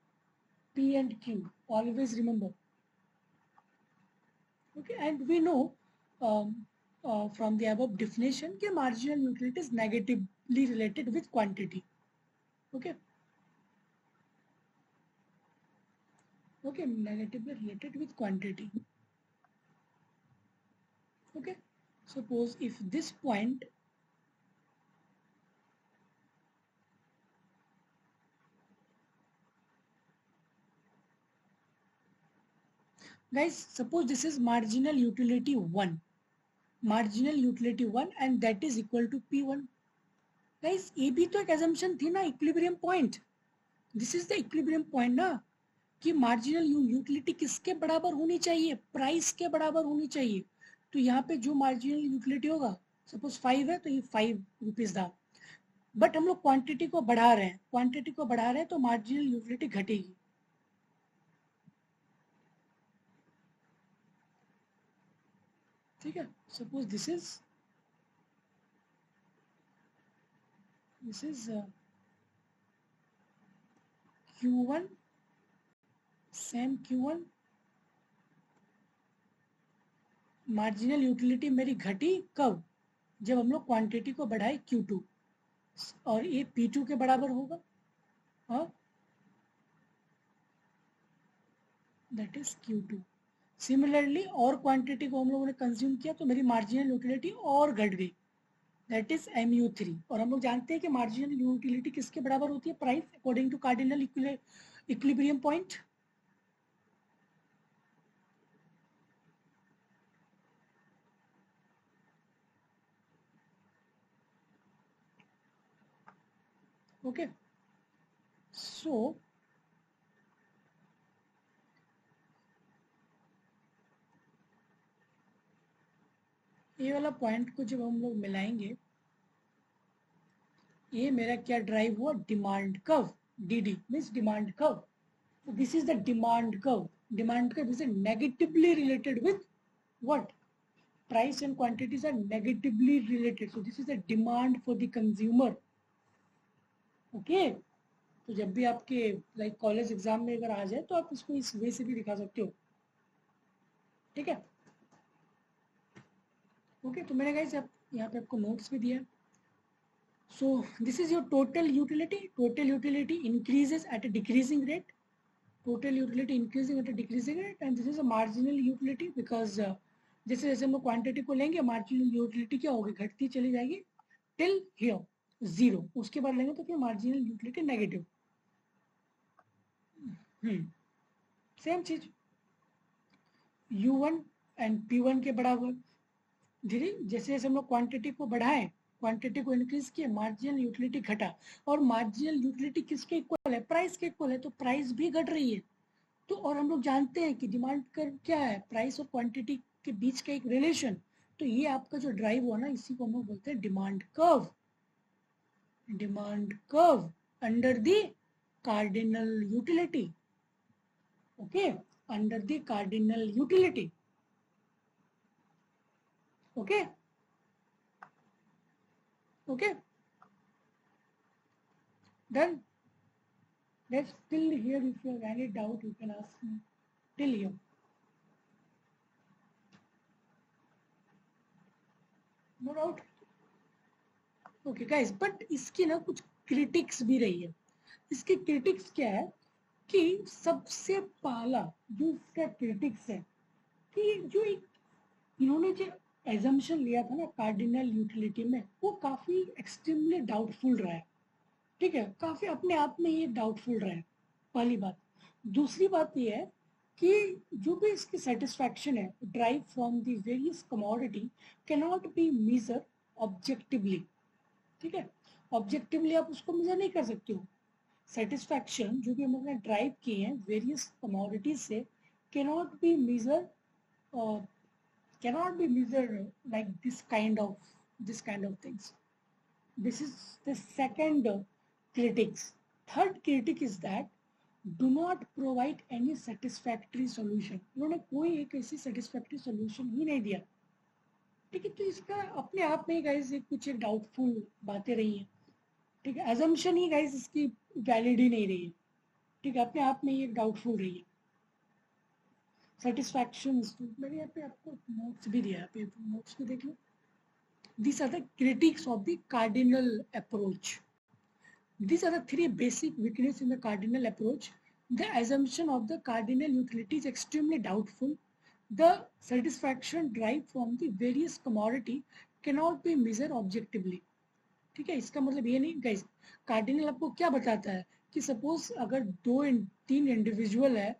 P and Q. Always remember. Okay, and we know from the above definition कि marginal utility is negatively related with quantity. Okay. Okay, negatively related with quantity. Okay, suppose if this point guys, suppose this is marginal utility 1, marginal utility 1 and that is equal to P1. Guys, ये भी तो एक assumption थी ना, equilibrium point. This is the equilibrium point ना, कि marginal utility किसके बराबर होनी चाहिए, प्राइस के बराबर होनी चाहिए. तो यहाँ पे जो मार्जिनल यूटिलिटी होगा, सपोज 5 है तो ये 5 रुपीज था, बट हम लोग क्वांटिटी को बढ़ा रहे हैं, क्वांटिटी को बढ़ा रहे हैं तो मार्जिनल यूटिलिटी घटेगी. ठीक है, suppose this is Q1, same Q1, marginal utility मेरी घटी कब, जब हम लोग क्वांटिटी को बढ़ाए Q2 और ये P2 के बराबर होगा. हाँ, दैट इज Q2. सिमिलरली और क्वांटिटी को हम लोगों ने कंज्यूम किया तो मेरी मार्जिनल यूटिलिटी और घट गई, दैट इज MU3. और हम लोग जानते हैं कि मार्जिनल यूटिलिटी किसके बराबर होती है, price according to cardinal equilibrium point. Okay, so ये वाला पॉइंट को जब हम लोग मिलाएंगे, ये मेरा क्या ड्राइव हुआ, demand curve. DD means demand curve. So this is the demand curve. Demand curve is negatively related with what? Price and quantities are negatively related. So this is the demand for the consumer. Okay. तो जब भी आपके like college exam में अगर आ जाए तो आप इसको इस वे से भी दिखा सकते हो. ठीक है. ओके, तो मैंने गाइस यहाँ पे आपको नोट्स भी दिया. सो this is your total utility. Total utility increases at a decreasing rate. Total utility increasing at a decreasing rate, and this is a marginal utility because जैसे जैसे हम लोग क्वांटिटी को लेंगे मार्जिनल यूटिलिटी क्या होगी, घटती चली जाएगी टिल हियर 0. उसके बाद लेंगे तो फिर मार्जिनल यूटिलिटी नेगेटिव. सेम चीज U1 एंड P1 के बराबर. धीरे जैसे जैसे हम लोग क्वांटिटी को बढ़ाएं, क्वांटिटी को इंक्रीज किए, मार्जिनल यूटिलिटी घटा. और मार्जिनल यूटिलिटी किसके इक्वल है, प्राइस के इक्वल है, तो प्राइस भी घट रही है. तो और हम लोग जानते हैं कि डिमांड कर्व क्या है, प्राइस और क्वांटिटी के बीच का एक रिलेशन. तो ये आपका जो ड्राइव हुआ ना, इसी को हम लोग बोलते हैं demand curve. Demand curve under the cardinal utility. Okay, under the cardinal utility. Okay, okay, done. Let's till here. If you have any doubt, you can ask me till here. No doubt. Okay, guys. But इसकी ना कुछ critics भी रही है. इसकी critics क्या है कि सबसे पहला जो इसका क्रिटिक्स है कि जो एक इन्होंने जो एजम्पशन लिया था ना कार्डिनल यूटिलिटी में, वो काफी एक्सट्रीमली डाउटफुल रहा है. ठीक है, काफी अपने आप में ये डाउटफुल रहा है, पहली बात. दूसरी बात ये है कि जो भी इसकी सेटिस्फैक्शन है derive from the various commodity cannot be measure objectively. ठीक है, ऑब्जेक्टिवली आप उसको मेजर नहीं कर सकते हो. सेटिस्फैक्शन जो भी हम लोग ने ड्राइव किए हैं वेरियस कमोडिटीज से cannot be measure, cannot be measured like this kind of things. This is the second critics. Third critic is that do not provide any satisfactory solution. उन्होंने कोई एक ऐसी satisfactory solution ही नहीं दिया. ठीक है, तो इसका अपने आप में गाइस कुछ एक डाउटफुल बातें रही हैं. ठीक है, assumption ही गाइस इसकी वैलिड ही नहीं रही है. ठीक है, अपने आप में ये डाउटफुल रही है. सेटिस्फैक्शन, मैंने यहाँ पे आपको नोट्स भी दिया है, पे नोट्स भी देख लो. These are the critiques of the cardinal approach. These are the three basic weaknesses in the cardinal approach. The assumption of the cardinal utility is extremely doubtful. The satisfaction derived from the various commodity cannot be measured objectively. ठीक है, इसका मतलब ये नहीं guys, cardinal आपको क्या बताता है कि सपोज अगर तीन इंडिविजुअल है,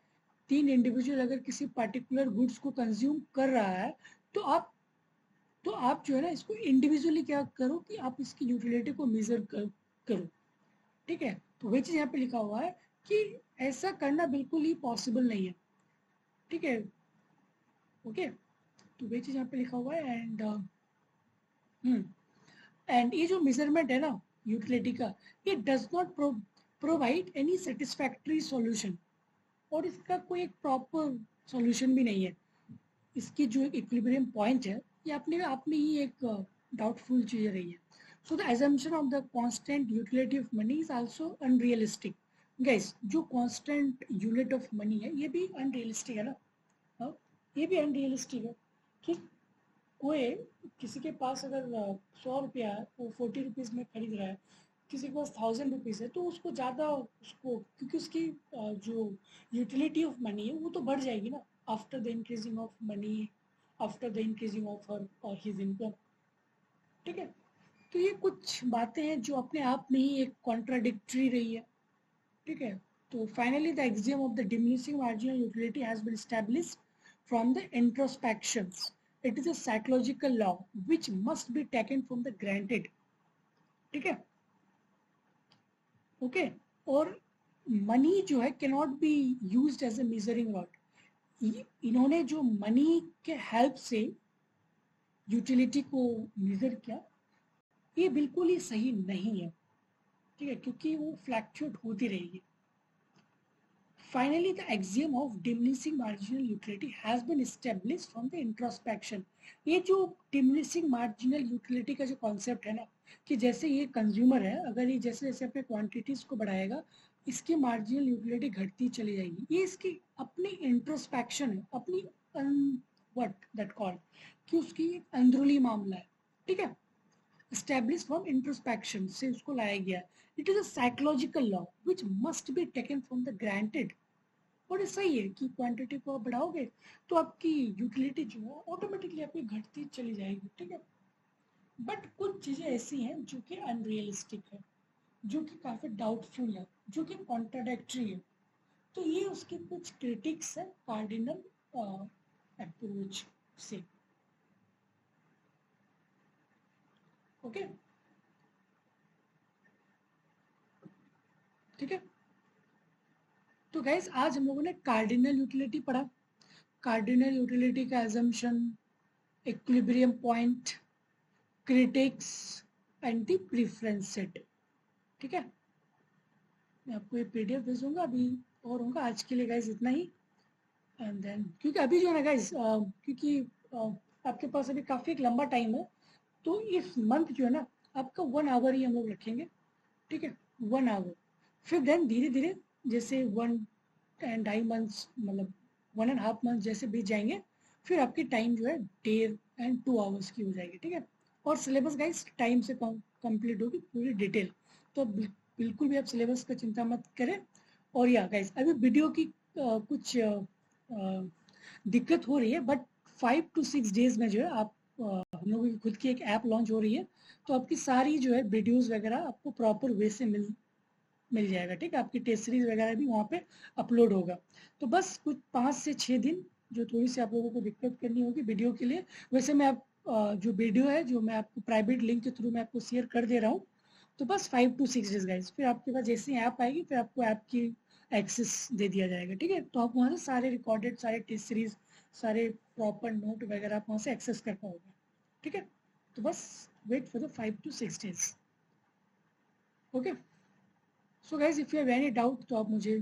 तीन इंडिविजुअल अगर किसी पर्टिकुलर गुड्स को कंज्यूम कर रहा है, तो आप जो है ना इसको इंडिविजुअली क्या करो कि आप इसकी यूटिलिटी को मेजर करो. ठीक है, तो वही चीज यहाँ पे लिखा हुआ है कि ऐसा करना बिल्कुल ही पॉसिबल नहीं है. ठीक है, ओके, तो वही चीज यहाँ पे लिखा हुआ है. एंड ये जो मेजरमेंट है ना यूटिलिटी का, ये does not provide any satisfactory solution, और इसका कोई एक प्रॉपर सॉल्यूशन भी नहीं है. इसकी जो एक इक्विलिब्रियम पॉइंट है ये अपने आप में ही एक डाउटफुल चीज रही है. So the assumption of the constant utility of money is also unrealistic. Guys, जो कांस्टेंट यूनिट ऑफ मनी है ये भी अनरियलिस्टिक है ना. हाँ, ये भी अनरियलिस्टिक है कि कोई किसी के पास अगर 100 रुपया है वो 40 रुपीज़ में खरीद रहा है, किसी के पास 1000 रुपीज़ है, तो उसको ज़्यादा उसको, क्योंकि उसकी जो यूटिलिटी ऑफ मनी है वो तो बढ़ जाएगी ना after the increasing of money, after the increasing of her और हिज इनकम. ठीक है, तो ये कुछ बातें हैं जो अपने आप में ही एक कॉन्ट्राडिक्टरी रही है. ठीक है, तो finally the axiom of the diminishing marginal utility has been established from the introspections. It is a psychological law which must be taken from the granted. ठीक है, ओके. और मनी जो है cannot be used as a measuring rod. इन्होंने जो money के help से utility को मेजर किया, ये बिल्कुल ही सही नहीं है. ठीक है, क्योंकि वो फ्लैक्चुएट होती रहेगी. Finally, the axiom of diminishing marginal utility has been established from the introspection. ये जो diminishing marginal utility का जो concept है ना, कि जैसे ये consumer है, अगर ये जैसे जैसे अपने quantities को बढ़ाएगा, इसकी marginal utility घटती चली जाएगी. ये इसकी अपनी introspection है, अपनी what that called, कि उसकी अंदरूनी मामला है. ठीक है, established from introspection से उसको लाया गया. It is a psychological law which must be taken from the granted. और सही है कि क्वांटिटी को आप बढ़ाओगे तो आपकी यूटिलिटी जो है ऑटोमेटिकली आपकी घटती चली जाएगी. ठीक है, बट कुछ चीजें ऐसी हैं जो कि अनरियलिस्टिक है, जो कि काफी डाउटफुल है, जो कि कॉन्ट्राडिक्टरी है. तो ये उसके कुछ क्रिटिक्स है कार्डिनल अप्रोच से. ओके, ठीक है. तो गाइस आज हम लोगों ने कार्डिनल यूटिलिटी पढ़ा. कार्डिनल यूटिलिटी का assumption, equilibrium point, critics and the preference set. ठीक है, मैं आपको ये पीडीएफ भेजूंगा अभी, और होगा आज के लिए गाइस इतना ही. एंड देन क्योंकि अभी जो है ना गाइस, क्योंकि आपके पास अभी काफ़ी एक लंबा टाइम है, तो इस मंथ जो है ना आपका 1 आवर ही हम लोग रखेंगे. ठीक है, 1 आवर. फिर देन धीरे धीरे जैसे 1.5 मंथ्स, मतलब 1.5 मंथ जैसे बीत जाएंगे, फिर आपकी टाइम जो है 1.5 and 2 आवर्स की हो जाएगी. ठीक है, और सिलेबस गाइस टाइम से कंप्लीट होगी पूरी डिटेल. तो बिल्कुल भी आप सिलेबस का चिंता मत करें. और या गाइस अभी वीडियो की कुछ दिक्कत हो रही है, बट 5 to 6 डेज में जो है आप हम लोगों की खुद की एक ऐप लॉन्च हो रही है, तो आपकी सारी जो है वीडियोस वगैरह आपको प्रॉपर वे से मिल जाएगा. ठीक है, आपकी टेस्ट सीरीज वगैरह भी वहाँ पे अपलोड होगा. तो बस कुछ 5 से 6 दिन जो थोड़ी सी आप लोगों को दिक्कत करनी होगी वीडियो के लिए. वैसे मैं आप जो वीडियो है जो मैं आपको प्राइवेट लिंक के थ्रू मैं आपको शेयर कर दे रहा हूँ. तो बस 5 to 6 डेज गाइस, फिर आपके पास जैसे ऐप आएगी फिर आपको ऐप की एक्सेस दे दिया जाएगा. ठीक है, तो आप वहाँ से सारे रिकॉर्डेड, सारे टेस्ट सीरीज, सारे प्रॉपर नोट वगैरह आप वहाँ से एक्सेस कर पाओगे. ठीक है, तो बस wait for the 5 to 6 days. Okay, so guys if you have any doubt तो आप मुझे